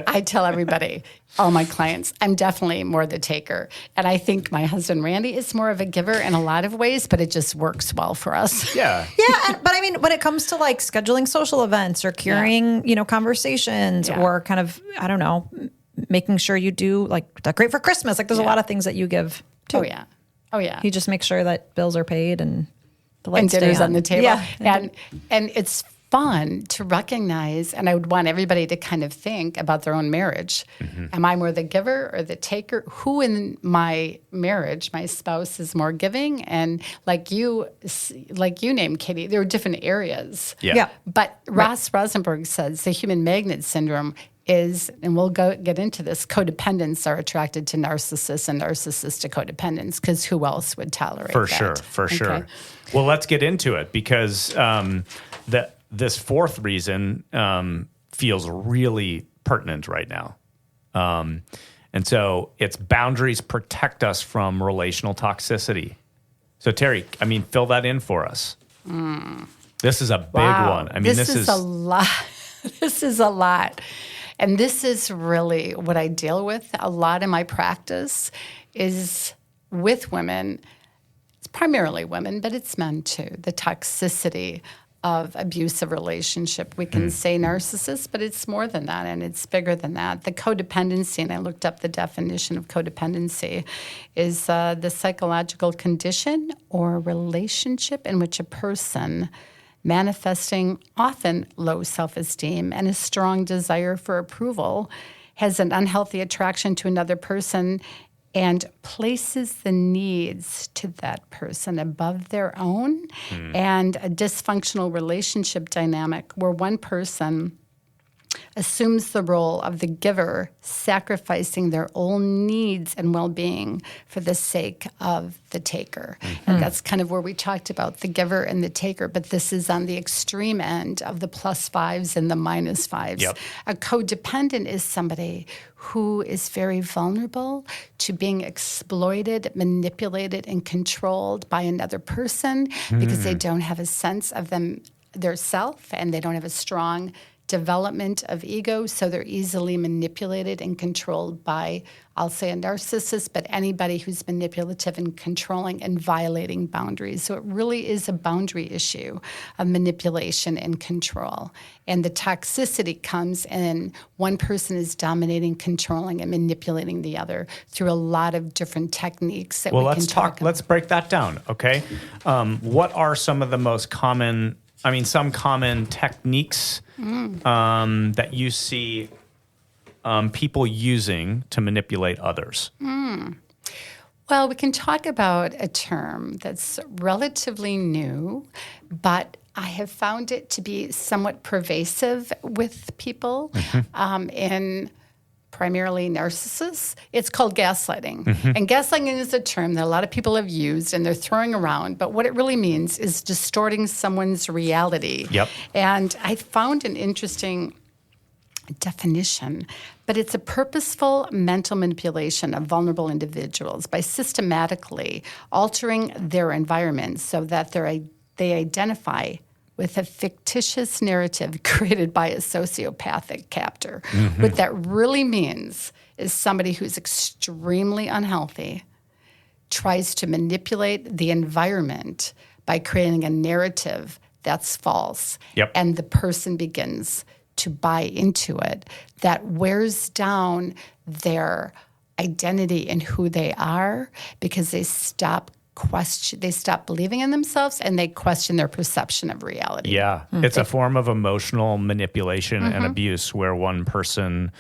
I tell everybody, all my clients, I'm definitely more the taker. And I think my husband, Randy, is more of a giver in a lot of ways, but it just works well for us. Yeah. Yeah, but I mean, when it comes to like scheduling social events or carrying, conversations or kind of, I don't know, making sure you do like decorate for Christmas. Like there's a lot of things that you give too. Oh, yeah. He just makes sure that bills are paid and the lights and dinner's stay on the table. Yeah. And it's fun to recognize, and I would want everybody to kind of think about their own marriage. Am I more the giver or the taker? Who in my marriage, my spouse, is more giving? And like you named, Katie, there are different areas. Yeah. But Ross Rosenberg says the human magnet syndrome is, and we'll get into this, codependents are attracted to narcissists and narcissists to codependents, because who else would tolerate that? For sure. Well, let's get into it, because this fourth reason feels really pertinent right now. And so it's boundaries protect us from relational toxicity. So Terri, fill that in for us. This is a big one. This is a lot. This is a lot. And this is really what I deal with a lot in my practice is with women. It's primarily women, but it's men too. The toxicity of abusive relationship. We can say narcissist, but it's more than that, and it's bigger than that. The codependency, and I looked up the definition of codependency, is the psychological condition or relationship in which a person manifesting often low self-esteem and a strong desire for approval has an unhealthy attraction to another person and places the needs to that person above their own, and a dysfunctional relationship dynamic where one person assumes the role of the giver, sacrificing their own needs and well-being for the sake of the taker. And that's kind of where we talked about the giver and the taker, but this is on the extreme end of the plus 5s and the minus 5s. Yep. A codependent is somebody who is very vulnerable to being exploited, manipulated, and controlled by another person because they don't have a sense of their self, and they don't have a strong development of ego, so they're easily manipulated and controlled by, I'll say, a narcissist, but anybody who's manipulative and controlling and violating boundaries. So it really is a boundary issue of manipulation and control. And the toxicity comes in one person is dominating, controlling, and manipulating the other through a lot of different techniques that we can talk about. Let's break that down, okay? What are some of the most common, some common techniques that you see people using to manipulate others? Well, we can talk about a term that's relatively new, but I have found it to be somewhat pervasive with people in primarily narcissists. It's called gaslighting. And gaslighting is a term that a lot of people have used and they're throwing around, but what it really means is distorting someone's reality. Yep. And I found an interesting definition, but it's a purposeful mental manipulation of vulnerable individuals by systematically altering their environment so that they identify with a fictitious narrative created by a sociopathic captor. What that really means is somebody who's extremely unhealthy tries to manipulate the environment by creating a narrative that's false. Yep. And the person begins to buy into it. That wears down their identity and who they are because they stop believing in themselves and they question their perception of reality. Yeah, it's a form of emotional manipulation and abuse where one person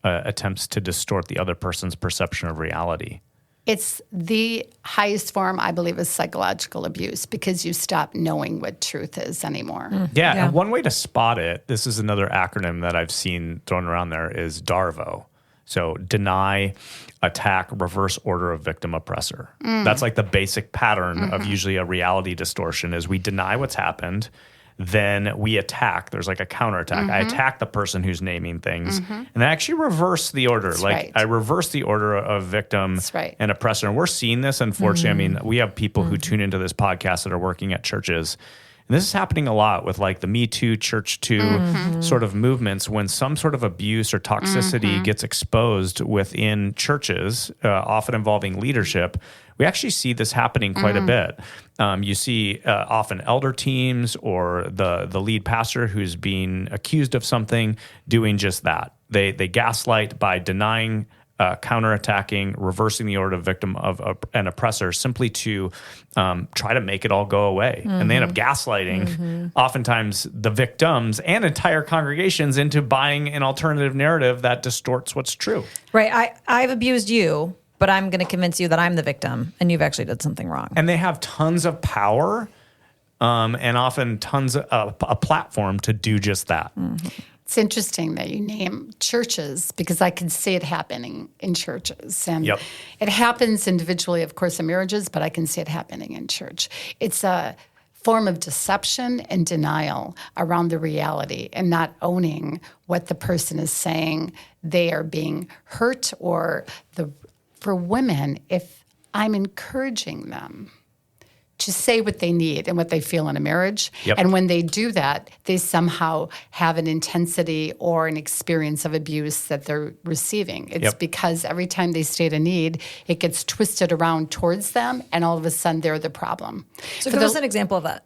attempts to distort the other person's perception of reality. It's the highest form, I believe, is psychological abuse because you stop knowing what truth is anymore. Yeah, and one way to spot it, this is another acronym that I've seen thrown around there, is DARVO. So deny, attack, reverse order of victim oppressor. That's like the basic pattern of usually a reality distortion is we deny what's happened, then we attack. There's like a counterattack. I attack the person who's naming things, and I actually reverse the order. I reverse the order of victim and oppressor. And we're seeing this, unfortunately. We have people who tune into this podcast that are working at churches. And this is happening a lot with like the Me Too, Church Too sort of movements. When some sort of abuse or toxicity gets exposed within churches, often involving leadership, we actually see this happening quite a bit. You see often elder teams or the lead pastor who's being accused of something doing just that. They gaslight by denying, counterattacking, reversing the order of victim of an oppressor simply to try to make it all go away. And they end up gaslighting oftentimes the victims and entire congregations into buying an alternative narrative that distorts what's true. Right. I've abused you, but I'm going to convince you that I'm the victim and you've actually did something wrong. And they have tons of power and often tons of a platform to do just that. It's interesting that you name churches because I can see it happening in churches. And it happens individually, of course, in marriages, but I can see it happening in church. It's a form of deception and denial around the reality and not owning what the person is saying. They are being hurt for women, if I'm encouraging them to say what they need and what they feel in a marriage. And when they do that, they somehow have an intensity or an experience of abuse that they're receiving. It's because every time they state a need, it gets twisted around towards them, and all of a sudden they're the problem. So give us an example of that.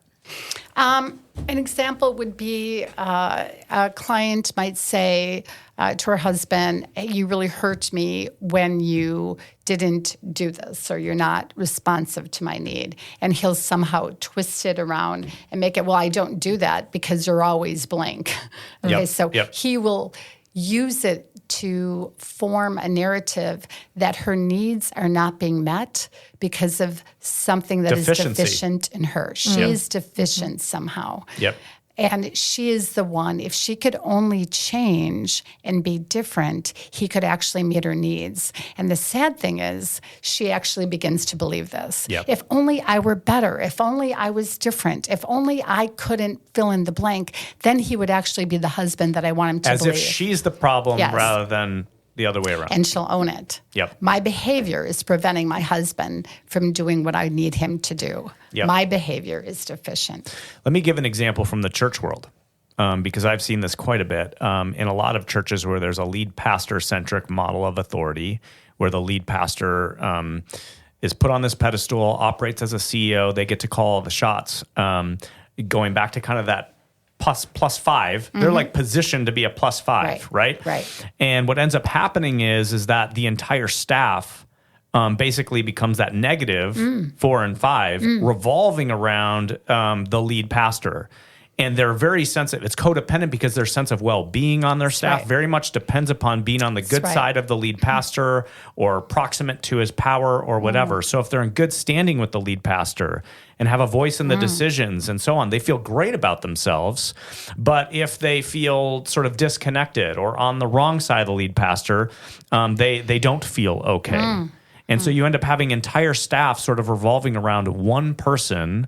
An example would be a client might say to her husband, hey, you really hurt me when you didn't do this, or you're not responsive to my need. And he'll somehow twist it around and make it, well, I don't do that because you're always blank. Okay, so he will use it to form a narrative that her needs are not being met because of something that is deficient in her. She is deficient somehow. And she is the one, if she could only change and be different, he could actually meet her needs. And the sad thing is, she actually begins to believe this. If only I were better, if only I was different, if only I couldn't fill in the blank, then he would actually be the husband that I want him to believe. As if she's the problem rather than the other way around. And she'll own it. My behavior is preventing my husband from doing what I need him to do. My behavior is deficient. Let me give an example from the church world. because I've seen this quite a bit in a lot of churches where there's a lead pastor-centric model of authority, where the lead pastor is put on this pedestal, operates as a CEO. They get to call all the shots. Going back to kind of that plus five, they're like positioned to be a plus five, right? Right. And what ends up happening is that the entire staff basically becomes that negative 4 and 5, revolving around the lead pastor. And they're very sensitive. It's codependent because their sense of well-being on their staff very much depends upon being on the good side of the lead pastor or proximate to his power or whatever. So if they're in good standing with the lead pastor and have a voice in the decisions and so on, they feel great about themselves. But if they feel sort of disconnected or on the wrong side of the lead pastor, they don't feel okay. And so you end up having entire staff sort of revolving around one person,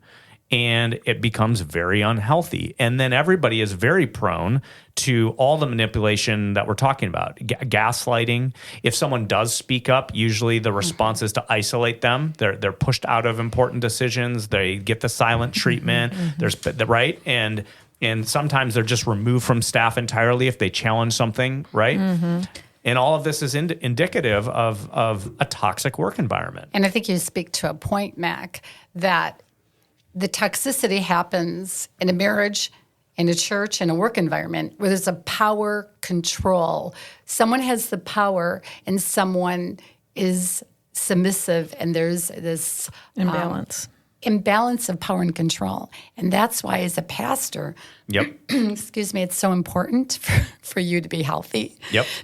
and it becomes very unhealthy. And then everybody is very prone to all the manipulation that we're talking about. Gaslighting. If someone does speak up, usually the response is to isolate them. They're pushed out of important decisions. They get the silent treatment. There's right? And sometimes they're just removed from staff entirely if they challenge something, right? And all of this is indicative of a toxic work environment. And I think you speak to a point, Mac, that the toxicity happens in a marriage, in a church, in a work environment where there's a power control. Someone has the power and someone is submissive, and there's this imbalance of power and control. And that's why, as a pastor, excuse me, it's so important for you to be healthy.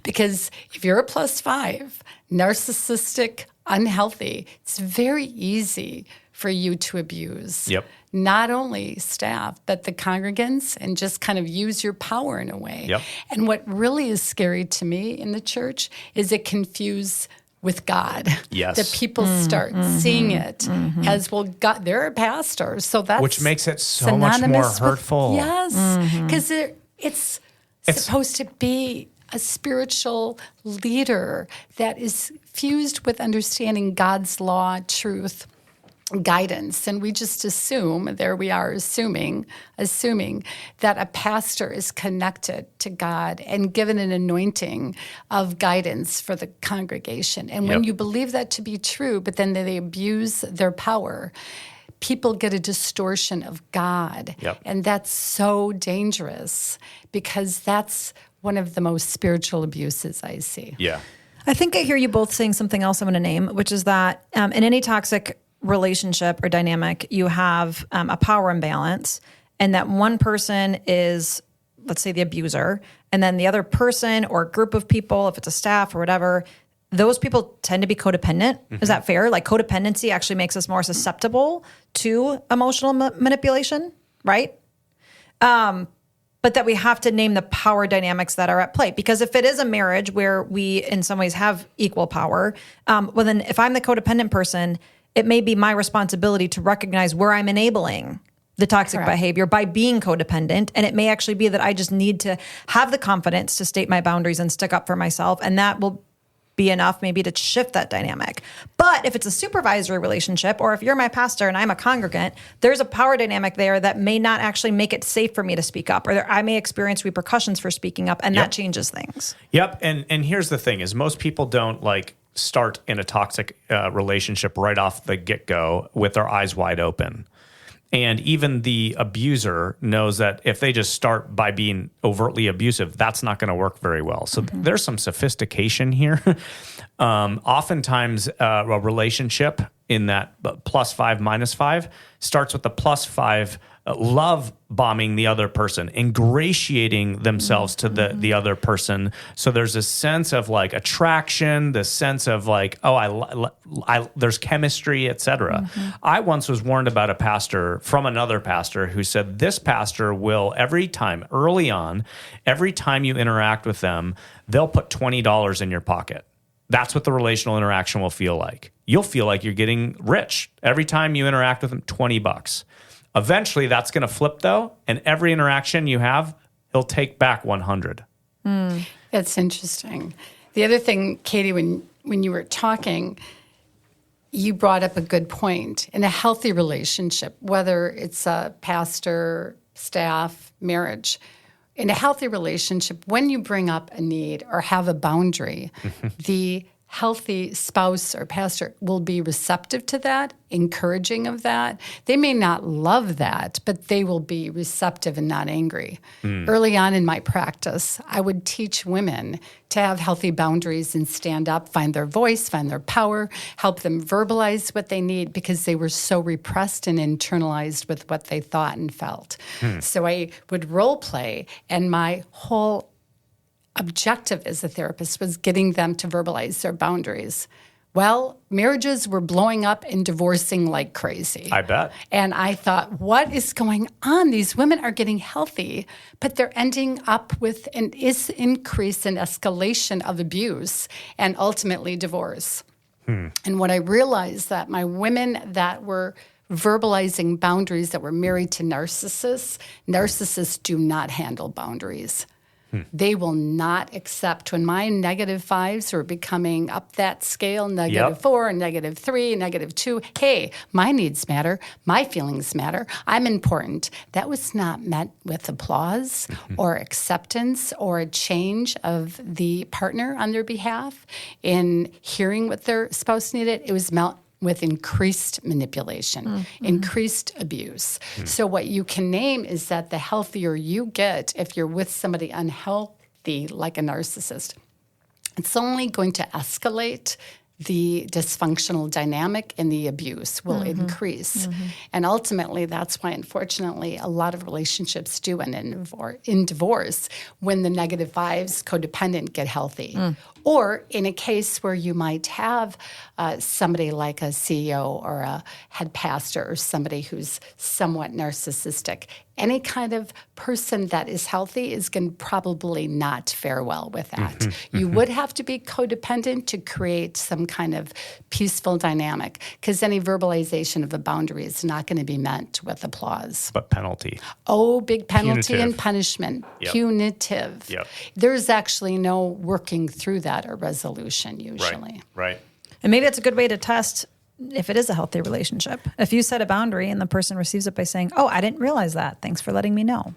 Because if you're a plus 5, narcissistic, unhealthy, it's very easy for you to abuse not only staff, but the congregants, and just kind of use your power in a way. And what really is scary to me in the church is it confuse with God. That people start seeing it as, well, God, they're a pastor, so that's which makes it so much more hurtful. Because it's supposed to be a spiritual leader that is fused with understanding God's law, truth, guidance. And we just assume, there we are assuming that a pastor is connected to God and given an anointing of guidance for the congregation. And when you believe that to be true, but then they abuse their power, people get a distortion of God. And that's so dangerous, because that's one of the most spiritual abuses I see. I think I hear you both saying something else I'm going to name, which is that in any toxic relationship or dynamic, you have a power imbalance, and that one person is, let's say, the abuser, and then the other person or group of people, if it's a staff or whatever, those people tend to be codependent. Is that fair? Like, codependency actually makes us more susceptible to emotional manipulation, right? But that we have to name the power dynamics that are at play. Because if it is a marriage where we, in some ways, have equal power, well, then if I'm the codependent person, it may be my responsibility to recognize where I'm enabling the toxic behavior by being codependent. And it may actually be that I just need to have the confidence to state my boundaries and stick up for myself. And that will be enough maybe to shift that dynamic. But if it's a supervisory relationship, or if you're my pastor and I'm a congregant, there's a power dynamic there that may not actually make it safe for me to speak up, or I may experience repercussions for speaking up, and that changes things. And here's the thing is, most people don't start in a toxic relationship right off the get-go with their eyes wide open. And even the abuser knows that if they just start by being overtly abusive, that's not going to work very well. So there's some sophistication here. Oftentimes, a relationship in that plus 5, minus 5 starts with the plus 5 love bombing the other person, ingratiating themselves to the other person. So there's a sense of attraction, the sense of there's chemistry, etc. I once was warned about a pastor from another pastor who said this pastor will every time you interact with them, they'll put $20 in your pocket. That's what the relational interaction will feel like. You'll feel like you're getting rich every time you interact with them. $20. Eventually, that's going to flip, though, and every interaction you have, he'll take back 100. That's interesting. The other thing, Katie, when you were talking, you brought up a good point. In a healthy relationship, whether it's a pastor, staff, marriage, in a healthy relationship, when you bring up a need or have a boundary, the healthy spouse or pastor will be receptive to that, encouraging of that. They may not love that, but they will be receptive and not angry. Early on in my practice, I would teach women to have healthy boundaries and stand up, find their voice, find their power, help them verbalize what they need because they were so repressed and internalized with what they thought and felt. So I would role play, and my whole objective as a therapist was getting them to verbalize their boundaries. Well, marriages were blowing up and divorcing like crazy. I bet. And I thought, what is going on? These women are getting healthy, but they're ending up with an increase in escalation of abuse and ultimately divorce. And what I realized that my women that were verbalizing boundaries that were married to narcissists do not handle boundaries. They will not accept when my negative fives are becoming up that scale, -4, -3, -2. Hey, my needs matter. My feelings matter. I'm important. That was not met with applause or acceptance or a change of the partner on their behalf in hearing what their spouse needed. It was met with increased manipulation, increased abuse. So what you can name is that the healthier you get if you're with somebody unhealthy like a narcissist, it's only going to escalate the dysfunctional dynamic and the abuse will increase. And ultimately, that's why, unfortunately, a lot of relationships do end in divorce when the negative fives, codependent, get healthy. Or in a case where you might have somebody like a CEO or a head pastor or somebody who's somewhat narcissistic, any kind of person that is healthy is going to probably not fare well with that. You would have to be codependent to create some kind of peaceful dynamic because any verbalization of a boundary is not going to be met with applause. But penalty. Oh, big penalty Punitive. and punishment. Punitive. There's actually no working through that or resolution usually. Right. And maybe it's a good way to test if it is a healthy relationship. If you set a boundary and the person receives it by saying, oh, I didn't realize that. Thanks for letting me know.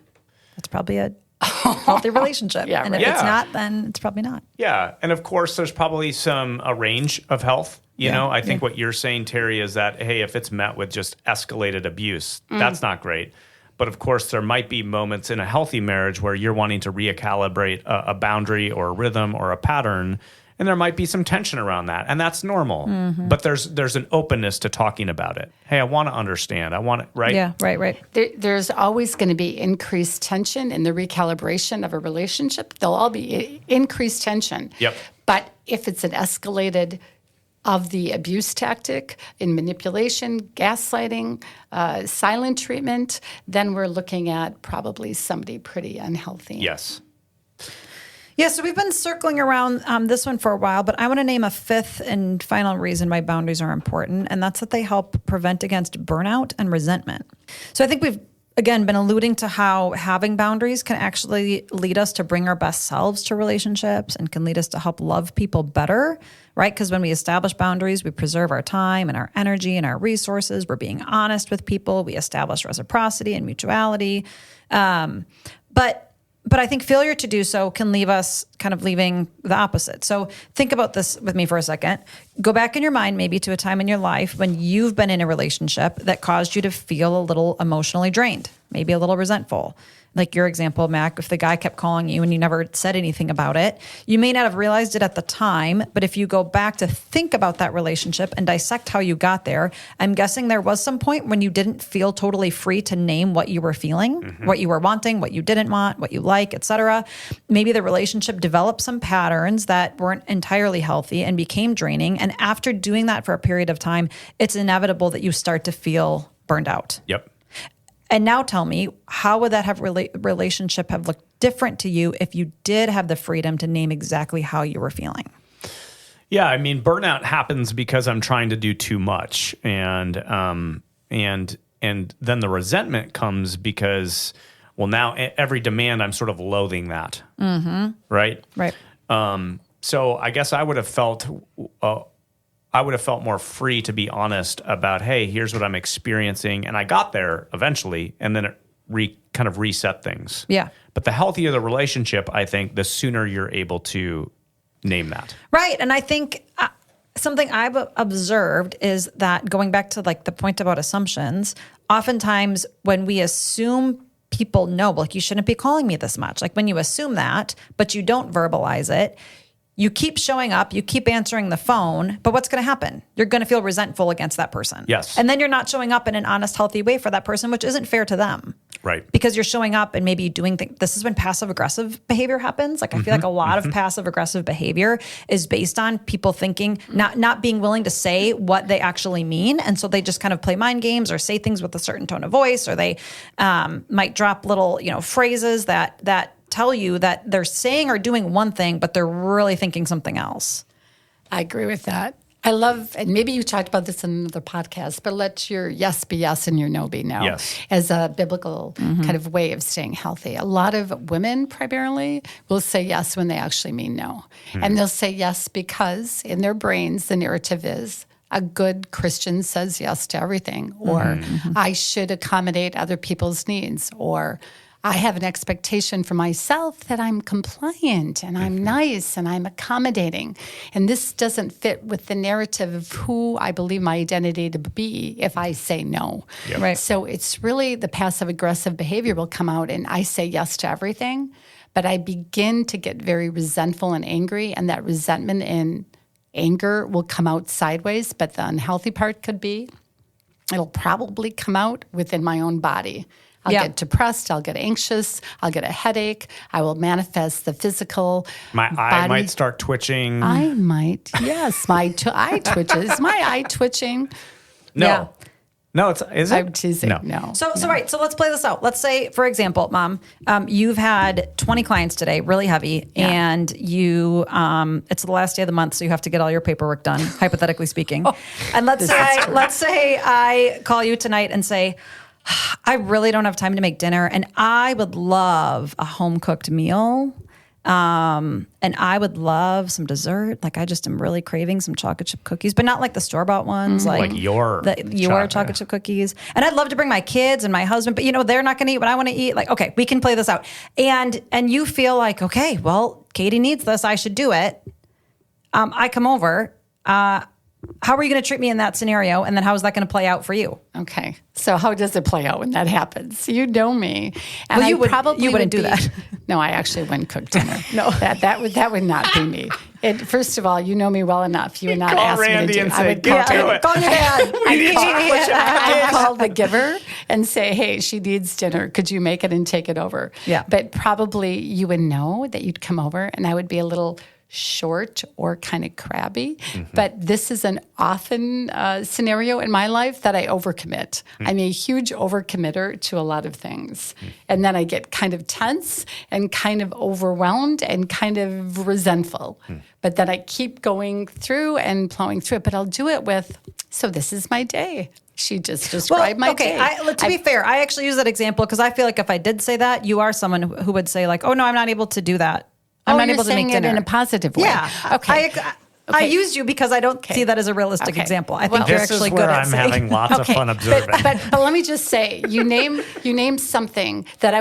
That's probably a healthy relationship. And if it's not, then it's probably not. Yeah. And of course, there's probably a range of health. You know, I think what you're saying, Terri, is that, hey, if it's met with just escalated abuse, that's not great. But of course, there might be moments in a healthy marriage where you're wanting to recalibrate a boundary or a rhythm or a pattern, and there might be some tension around that, and that's normal. But there's an openness to talking about it. Hey, I want to understand. I want it, right? Yeah, right. There's always going to be increased tension in the recalibration of a relationship. There'll all be increased tension. Yep. But if it's an escalated of the abuse tactic in manipulation, gaslighting, silent treatment, then we're looking at probably somebody pretty unhealthy. Yes. Yeah, so we've been circling around this one for a while, but I want to name a fifth and final reason why boundaries are important, and that's that they help prevent against burnout and resentment. So I think we've, again, been alluding to how having boundaries can actually lead us to bring our best selves to relationships and can lead us to help love people better, right? Because when we establish boundaries, we preserve our time and our energy and our resources. We're being honest with people. We establish reciprocity and mutuality. But I think failure to do so can leave us kind of leaving the opposite. So think about this with me for a second. Go back in your mind maybe to a time in your life when you've been in a relationship that caused you to feel a little emotionally drained, maybe a little resentful. Like your example, Mac, if the guy kept calling you and you never said anything about it, you may not have realized it at the time, but if you go back to think about that relationship and dissect how you got there, I'm guessing there was some point when you didn't feel totally free to name what you were feeling, what you were wanting, what you didn't want, what you like, etc. Maybe the relationship developed some patterns that weren't entirely healthy and became draining. And after doing that for a period of time, it's inevitable that you start to feel burned out. Yep. And now tell me, how would that relationship have looked different to you if you did have the freedom to name exactly how you were feeling? Yeah, I mean, burnout happens because I'm trying to do too much, and then the resentment comes because, well, now every demand I'm sort of loathing that, right? Right. So I guess I would have felt more free to be honest about, hey, here's what I'm experiencing. And I got there eventually, and then it kind of reset things. Yeah. But the healthier the relationship, I think, the sooner you're able to name that. Right. And I think something I've observed is that going back to like the point about assumptions, oftentimes when we assume people know, like, you shouldn't be calling me this much. Like when you assume that, but you don't verbalize it, you keep showing up, you keep answering the phone, but what's going to happen? You're going to feel resentful against that person. Yes. And then you're not showing up in an honest, healthy way for that person, which isn't fair to them. Right. Because you're showing up and maybe doing things. This is when passive aggressive behavior happens. Like I feel like a lot of passive aggressive behavior is based on people thinking, not being willing to say what they actually mean. And so they just kind of play mind games or say things with a certain tone of voice, or they might drop little, phrases that tell you that they're saying or doing one thing, but they're really thinking something else. I agree with that. I love, and maybe you talked about this in another podcast, but let your yes be yes and your no be no. Yes. As a biblical kind of way of staying healthy. A lot of women primarily will say yes when they actually mean no. And they'll say yes because in their brains, the narrative is, a good Christian says yes to everything, or I should accommodate other people's needs, or I have an expectation for myself that I'm compliant and I'm nice and I'm accommodating. And this doesn't fit with the narrative of who I believe my identity to be if I say no. Yep. Right. So it's really the passive aggressive behavior will come out and I say yes to everything, but I begin to get very resentful and angry, and that resentment and anger will come out sideways, but the unhealthy part could be, it'll probably come out within my own body. I'll get depressed. I'll get anxious. I'll get a headache. I will manifest the physical. My eye might start twitching. I might, yes. My eye twitches. My eye twitching. No. Yeah. No, is it? I'm teasing. No. So right. So let's play this out. Let's say, for example, Mom, you've had 20 clients today, really heavy, and you, it's the last day of the month, so you have to get all your paperwork done, hypothetically speaking. And let's say I call you tonight and say, I really don't have time to make dinner, and I would love a home-cooked meal, and I would love some dessert. Like I just am really craving some chocolate chip cookies, but not like the store-bought ones, like your chocolate chip cookies. And I'd love to bring my kids and my husband, but they're not going to eat what I want to eat. Like, okay, we can play this out. And you feel like, okay, well, Katie needs this. I should do it. I come over. How are you going to treat me in that scenario? And then how is that going to play out for you? Okay. So how does it play out when that happens? You know me. And you probably wouldn't do that. No, I actually wouldn't cook dinner. No. That would not be me. First of all, you know me well enough. You would not ask Randy me to do and it. say, I would "Get to it." Call your dad. I'd call the giver and say, hey, she needs dinner. Could you make it and take it over? Yeah. But probably you would know that you'd come over and I would be a little short or kind of crabby. But this is an often scenario in my life that I overcommit. I'm a huge overcommitter to a lot of things. And then I get kind of tense and kind of overwhelmed and kind of resentful. But then I keep going through and plowing through it. But I'll do it with, so this is my day. She just described my day. To be fair, I actually use that example because I feel like if I did say that, you are someone who would say like, oh no, I'm not able to do that. I'm not able to make dinner in a positive way. Yeah. Okay. I used you because I don't see that as a realistic example. I think you're this actually is where good at I'm saying. having lots of fun observing. But let me just say, you name something that I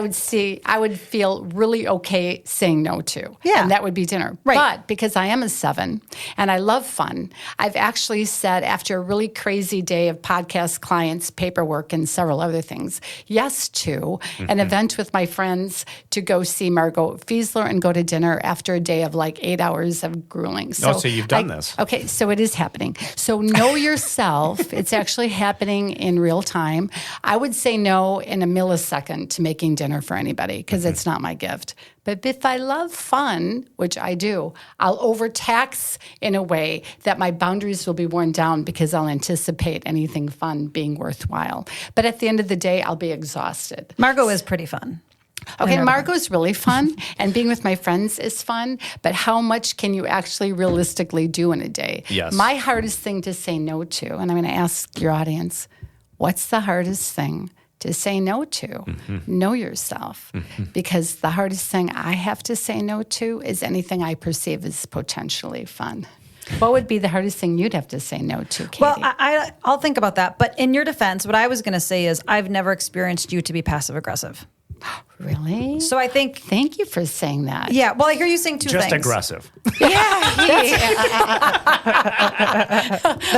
would feel really okay saying no to. Yeah. And that would be dinner. Right. But because I am a 7 and I love fun, I've actually said after a really crazy day of podcast clients, paperwork, and several other things, yes to an event with my friends to go see Margot Fiesler and go to dinner after a day of like 8 hours of grueling. So you've done this. Okay, so it is happening. So know yourself. It's actually happening in real time. I would say no in a millisecond to making dinner for anybody because it's not my gift. But if I love fun, which I do, I'll overtax in a way that my boundaries will be worn down because I'll anticipate anything fun being worthwhile. But at the end of the day, I'll be exhausted. Margot is pretty fun. Okay, Margot's really fun, and being with my friends is fun, but how much can you actually realistically do in a day? Yes. My hardest thing to say no to, and I'm going to ask your audience, what's the hardest thing to say no to? Know yourself, because the hardest thing I have to say no to is anything I perceive as potentially fun. What would be the hardest thing you'd have to say no to, Katie? Well, I'll think about that. But in your defense, what I was going to say is I've never experienced you to be passive aggressive. Really? So I think, Thank you for saying that. yeah, well, I hear you saying two Just things. aggressive. There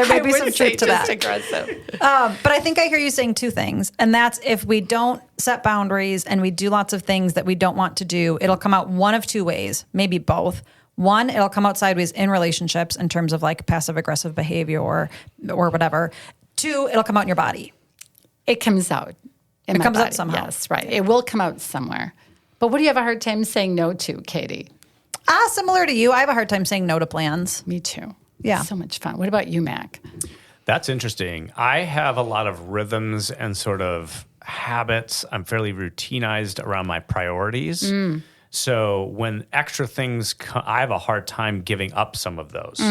may be some wouldn't say truth to just that. aggressive. But I think I hear you saying two things. And that's if we don't set boundaries and we do lots of things that we don't want to do, it'll come out one of two ways, maybe both. One, it'll come out sideways in relationships in terms of like passive aggressive behavior or whatever. Two, it'll come out in your body. It comes out. It comes out somehow. Yes, right. It will come out somewhere. But what do you have a hard time saying no to, Katie? Similar to you, I have a hard time saying no to plans. Me too. Yeah. So much fun. What about you, Mac? That's interesting. I have a lot of rhythms and sort of habits. I'm fairly routinized around my priorities. So when extra things come, I have a hard time giving up some of those,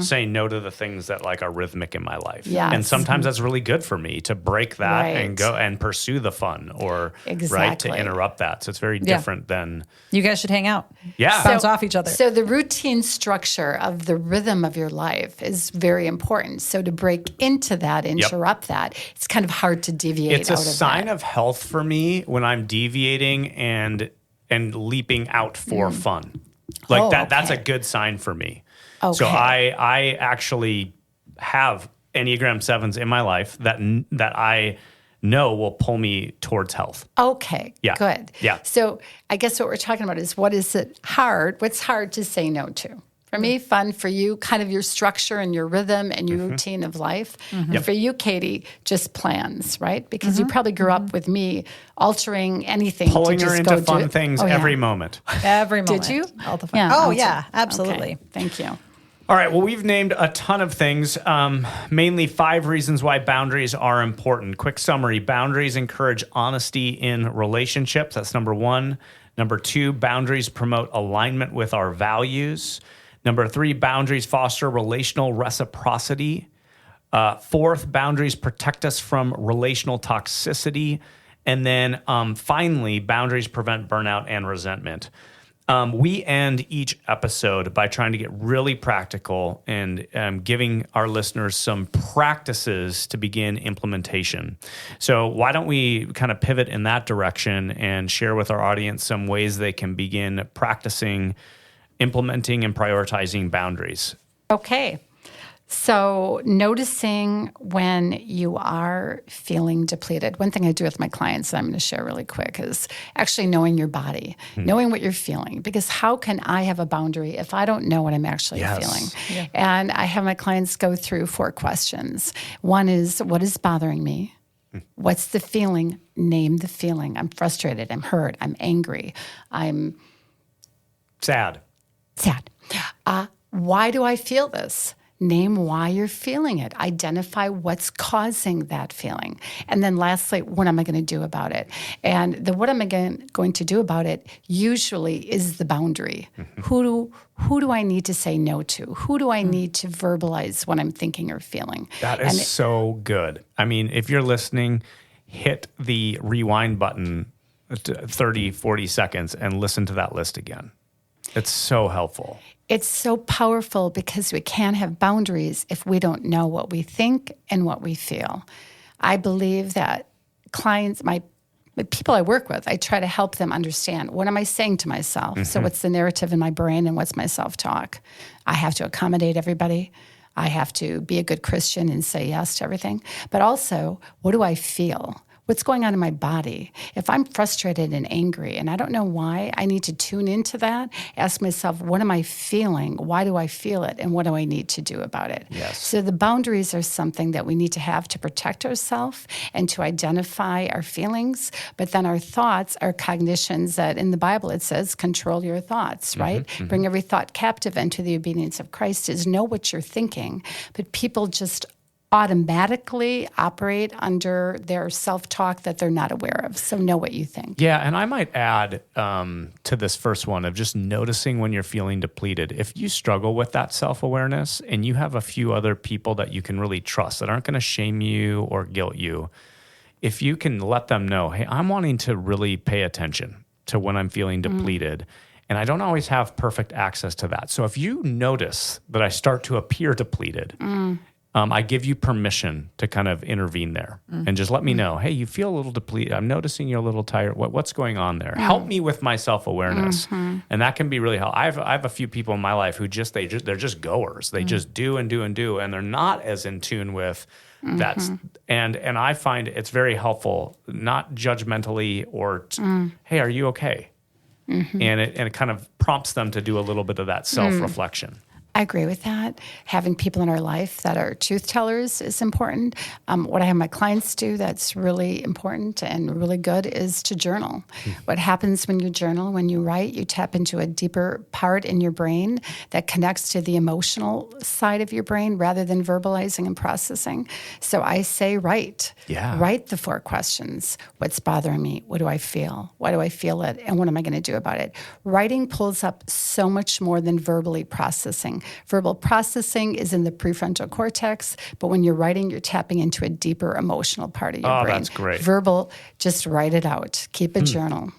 saying no to the things that like are rhythmic in my life. Yes. And sometimes that's really good for me to break that and Right. go and pursue the fun or right Exactly. to interrupt that. So it's very different than You guys should hang out. yeah. Bounce off each other. So the routine structure of the rhythm of your life is very important. So to break into that, interrupt that, it's kind of hard to deviate It's a out of sign that. of health for me when I'm deviating and leaping out for fun. Like Oh, that's a okay. good sign for me. So Okay. I actually have Enneagram 7s in my life that I know will pull me towards health. Okay, Yeah. good. Yeah. So I guess what we're talking about is what's hard to say no to? For me, fun. For you, kind of your structure and your rhythm and your routine of life. And for you, Katie, just plans, right? Because you probably grew up with me altering anything. Pulling to her just into go do fun it. things Oh, yeah. every moment. Every moment. Did you? All the fun. Yeah, Oh, alter- yeah, absolutely. Okay, thank you. All right. Well, we've named a ton of things, mainly 5 reasons why boundaries are important. Quick summary. Boundaries encourage honesty in relationships. That's number 1. Number 2, boundaries promote alignment with our values. Number 3, boundaries foster relational reciprocity. 4th, boundaries protect us from relational toxicity. And then finally, boundaries prevent burnout and resentment. We end each episode by trying to get really practical and giving our listeners some practices to begin implementation. So why don't we kind of pivot in that direction and share with our audience some ways they can begin practicing, implementing, and prioritizing boundaries. Okay. So noticing when you are feeling depleted. One thing I do with my clients that I'm going to share really quick is actually knowing your body, knowing what you're feeling. Because how can I have a boundary if I don't know what I'm actually feeling? Yeah. And I have my clients go through 4 questions. One is, what is bothering me? What's the feeling? Name the feeling. I'm frustrated. I'm hurt. I'm angry. I'm Sad. Why do I feel this? Name why you're feeling it. Identify what's causing that feeling. And then lastly, what am I going to do about it? And the what am I going to do about it usually is the boundary. Who do I need to say no to? Who do I need to verbalize what I'm thinking or feeling? That is so good. I mean, if you're listening, hit the rewind button 30, 40 seconds and listen to that list again. It's so helpful. It's so powerful because we can't have boundaries if we don't know what we think and what we feel. I believe that clients, the people I work with, I try to help them understand, what am I saying to myself? So what's the narrative in my brain and what's my self-talk? I have to accommodate everybody. I have to be a good Christian and say yes to everything. But also, what do I feel? What's going on in my body? If I'm frustrated and angry and I don't know why, I need to tune into that, ask myself, what am I feeling? Why do I feel it? And what do I need to do about it? Yes. So the boundaries are something that we need to have to protect ourselves and to identify our feelings. But then our thoughts are cognitions that in the Bible it says, control your thoughts, right? Bring every thought captive into the obedience of Christ is know what you're thinking. But people just automatically operate under their self-talk that they're not aware of. So know what you think. Yeah, and I might add to this first one of just noticing when you're feeling depleted. If you struggle with that self-awareness and you have a few other people that you can really trust that aren't going to shame you or guilt you, if you can let them know, hey, I'm wanting to really pay attention to when I'm feeling depleted, and I don't always have perfect access to that. So if you notice that I start to appear depleted, I give you permission to kind of intervene there and just let me know, hey, you feel a little depleted. I'm noticing you're a little tired. What's going on there? Help me with my self-awareness. And that can be really helpful. I have a few people in my life who they're just goers. They just do and do and do, and they're not as in tune with that. And I find it's very helpful, not judgmentally or, hey, are you okay? And it kind of prompts them to do a little bit of that self-reflection. I agree with that. Having people in our life that are truth tellers is important. What I have my clients do that's really important and really good is to journal. What happens when you journal, when you write, you tap into a deeper part in your brain that connects to the emotional side of your brain rather than verbalizing and processing. So I say write. Yeah. Write the 4 questions. What's bothering me? What do I feel? Why do I feel it? And what am I going to do about it? Writing pulls up so much more than verbally processing. Verbal processing is in the prefrontal cortex, but when you're writing, you're tapping into a deeper emotional part of your brain. Oh, that's great. Verbal, just write it out. Keep a journal.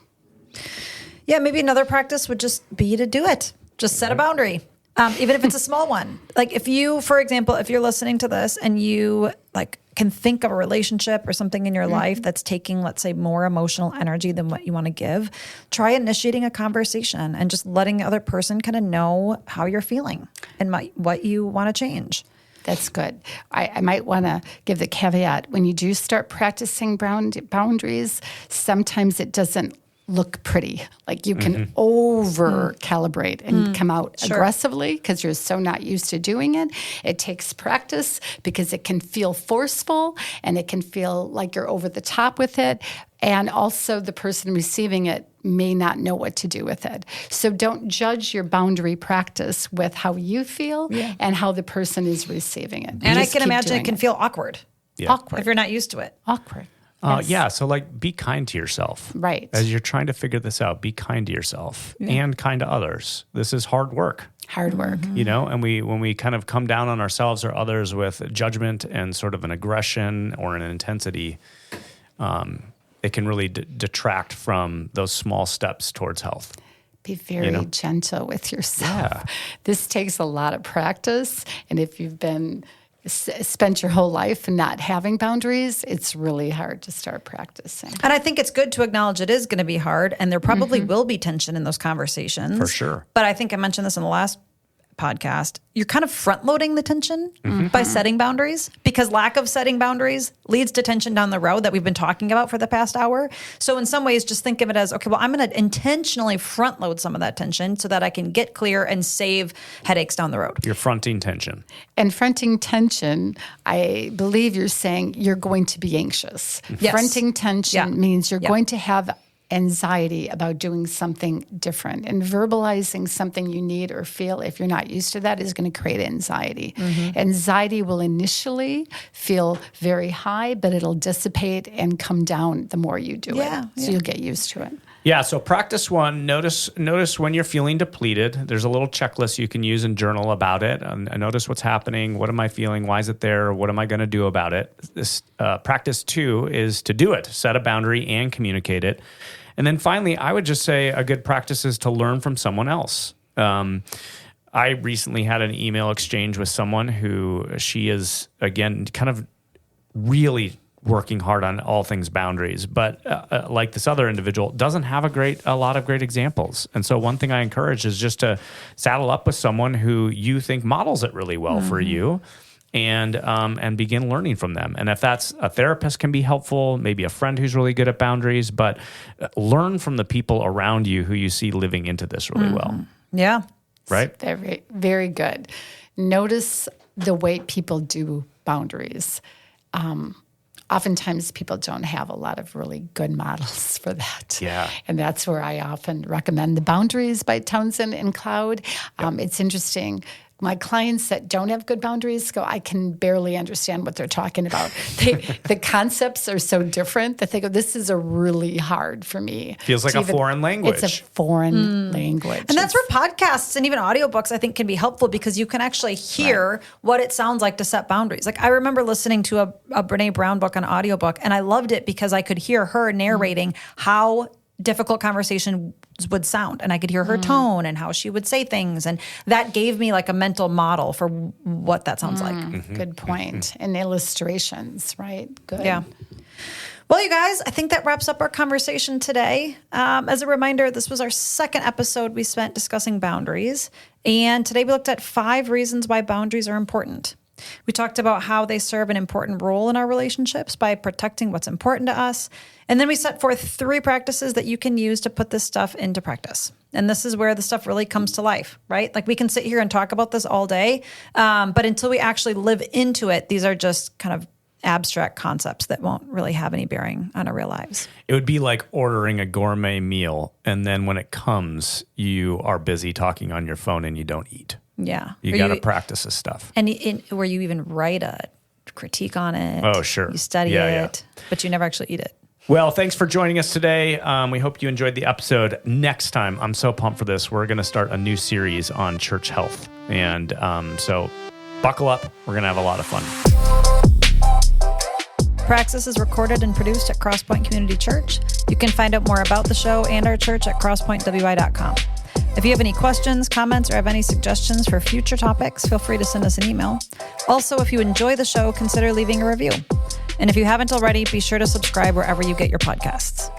Yeah, maybe another practice would just be to do it. Just set a boundary, even if it's a small one. Like if you, for example, if you're listening to this and you can think of a relationship or something in your life that's taking, let's say, more emotional energy than what you want to give, try initiating a conversation and just letting the other person kind of know how you're feeling and what you want to change. That's good. I might want to give the caveat, when you do start practicing boundaries, sometimes it doesn't look pretty. Like you can over calibrate and come out aggressively because you're so not used to doing it. It takes practice because it can feel forceful and it can feel like you're over the top with it. And also the person receiving it may not know what to do with it. So don't judge your boundary practice with how you feel and how the person is receiving it. And I can imagine it can feel awkward. Yeah. Awkward. If you're not used to it. Awkward. Yeah, so be kind to yourself. Right. As you're trying to figure this out, be kind to yourself and kind to others. This is hard work. Hard work. And when we kind of come down on ourselves or others with judgment and sort of an aggression or an intensity, it can really detract from those small steps towards health. Be very gentle with yourself. Yeah. This takes a lot of practice. And if you've been spent your whole life not having boundaries, it's really hard to start practicing. And I think it's good to acknowledge it is going to be hard, and there probably will be tension in those conversations. For sure. But I think I mentioned this in the last podcast. You're kind of front-loading the tension by setting boundaries, because lack of setting boundaries leads to tension down the road that we've been talking about for the past hour. So in some ways, just think of it as, okay, well, I'm going to intentionally front-load some of that tension so that I can get clear and save headaches down the road. You're fronting tension. And fronting tension, I believe you're saying you're going to be anxious. Yes. Fronting tension means you're going to have anxiety about doing something different, and verbalizing something you need or feel, if you're not used to that, is going to create anxiety. Anxiety will initially feel very high, but it'll dissipate and come down the more you do it. So you'll get used to it. Yeah, so practice 1, notice when you're feeling depleted. There's a little checklist you can use and journal about it. Notice what's happening. What am I feeling? Why is it there? What am I going to do about it? This practice 2 is to do it, set a boundary and communicate it. And then finally, I would just say a good practice is to learn from someone else. I recently had an email exchange with someone who she is, again, kind of really working hard on all things boundaries, but like this other individual, doesn't have a lot of great examples. And so one thing I encourage is just to saddle up with someone who you think models it really well for you, and begin learning from them. And if that's a therapist, can be helpful, maybe a friend who's really good at boundaries, but learn from the people around you who you see living into this really well. Yeah. Right? Very, very good. Notice the way people do boundaries. Oftentimes people don't have a lot of really good models for that. Yeah. And that's where I often recommend The Boundaries by Townsend and Cloud. It's interesting. My clients that don't have good boundaries go, I can barely understand what they're talking about. The concepts are so different that they go, this is a really hard for me. Feels like a foreign language. It's a foreign language. And that's where podcasts and even audiobooks, I think, can be helpful, because you can actually hear what it sounds like to set boundaries. Like I remember listening to a Brene Brown book on audiobook, and I loved it because I could hear her narrating how difficult conversations would sound, and I could hear her tone and how she would say things, and that gave me like a mental model for what that sounds like. Good point. And illustrations, right? Good. Yeah. Well, you guys, I think that wraps up our conversation today. As a reminder, this was our second episode we spent discussing boundaries, and today we looked at 5 reasons why boundaries are important. We talked about how they serve an important role in our relationships by protecting what's important to us. And then we set forth 3 practices that you can use to put this stuff into practice. And this is where the stuff really comes to life, right? Like we can sit here and talk about this all day, but until we actually live into it, these are just kind of abstract concepts that won't really have any bearing on our real lives. It would be like ordering a gourmet meal, and then when it comes, you are busy talking on your phone and you don't eat. Yeah. You got to practice this stuff. And where you even write a critique on it. Oh, sure. You study it, but you never actually eat it. Well, thanks for joining us today. We hope you enjoyed the episode. Next time, I'm so pumped for this. We're going to start a new series on church health. And so buckle up. We're going to have a lot of fun. Praxis is recorded and produced at Crosspoint Community Church. You can find out more about the show and our church at crosspointwi.com. If you have any questions, comments, or have any suggestions for future topics, feel free to send us an email. Also, if you enjoy the show, consider leaving a review. And if you haven't already, be sure to subscribe wherever you get your podcasts.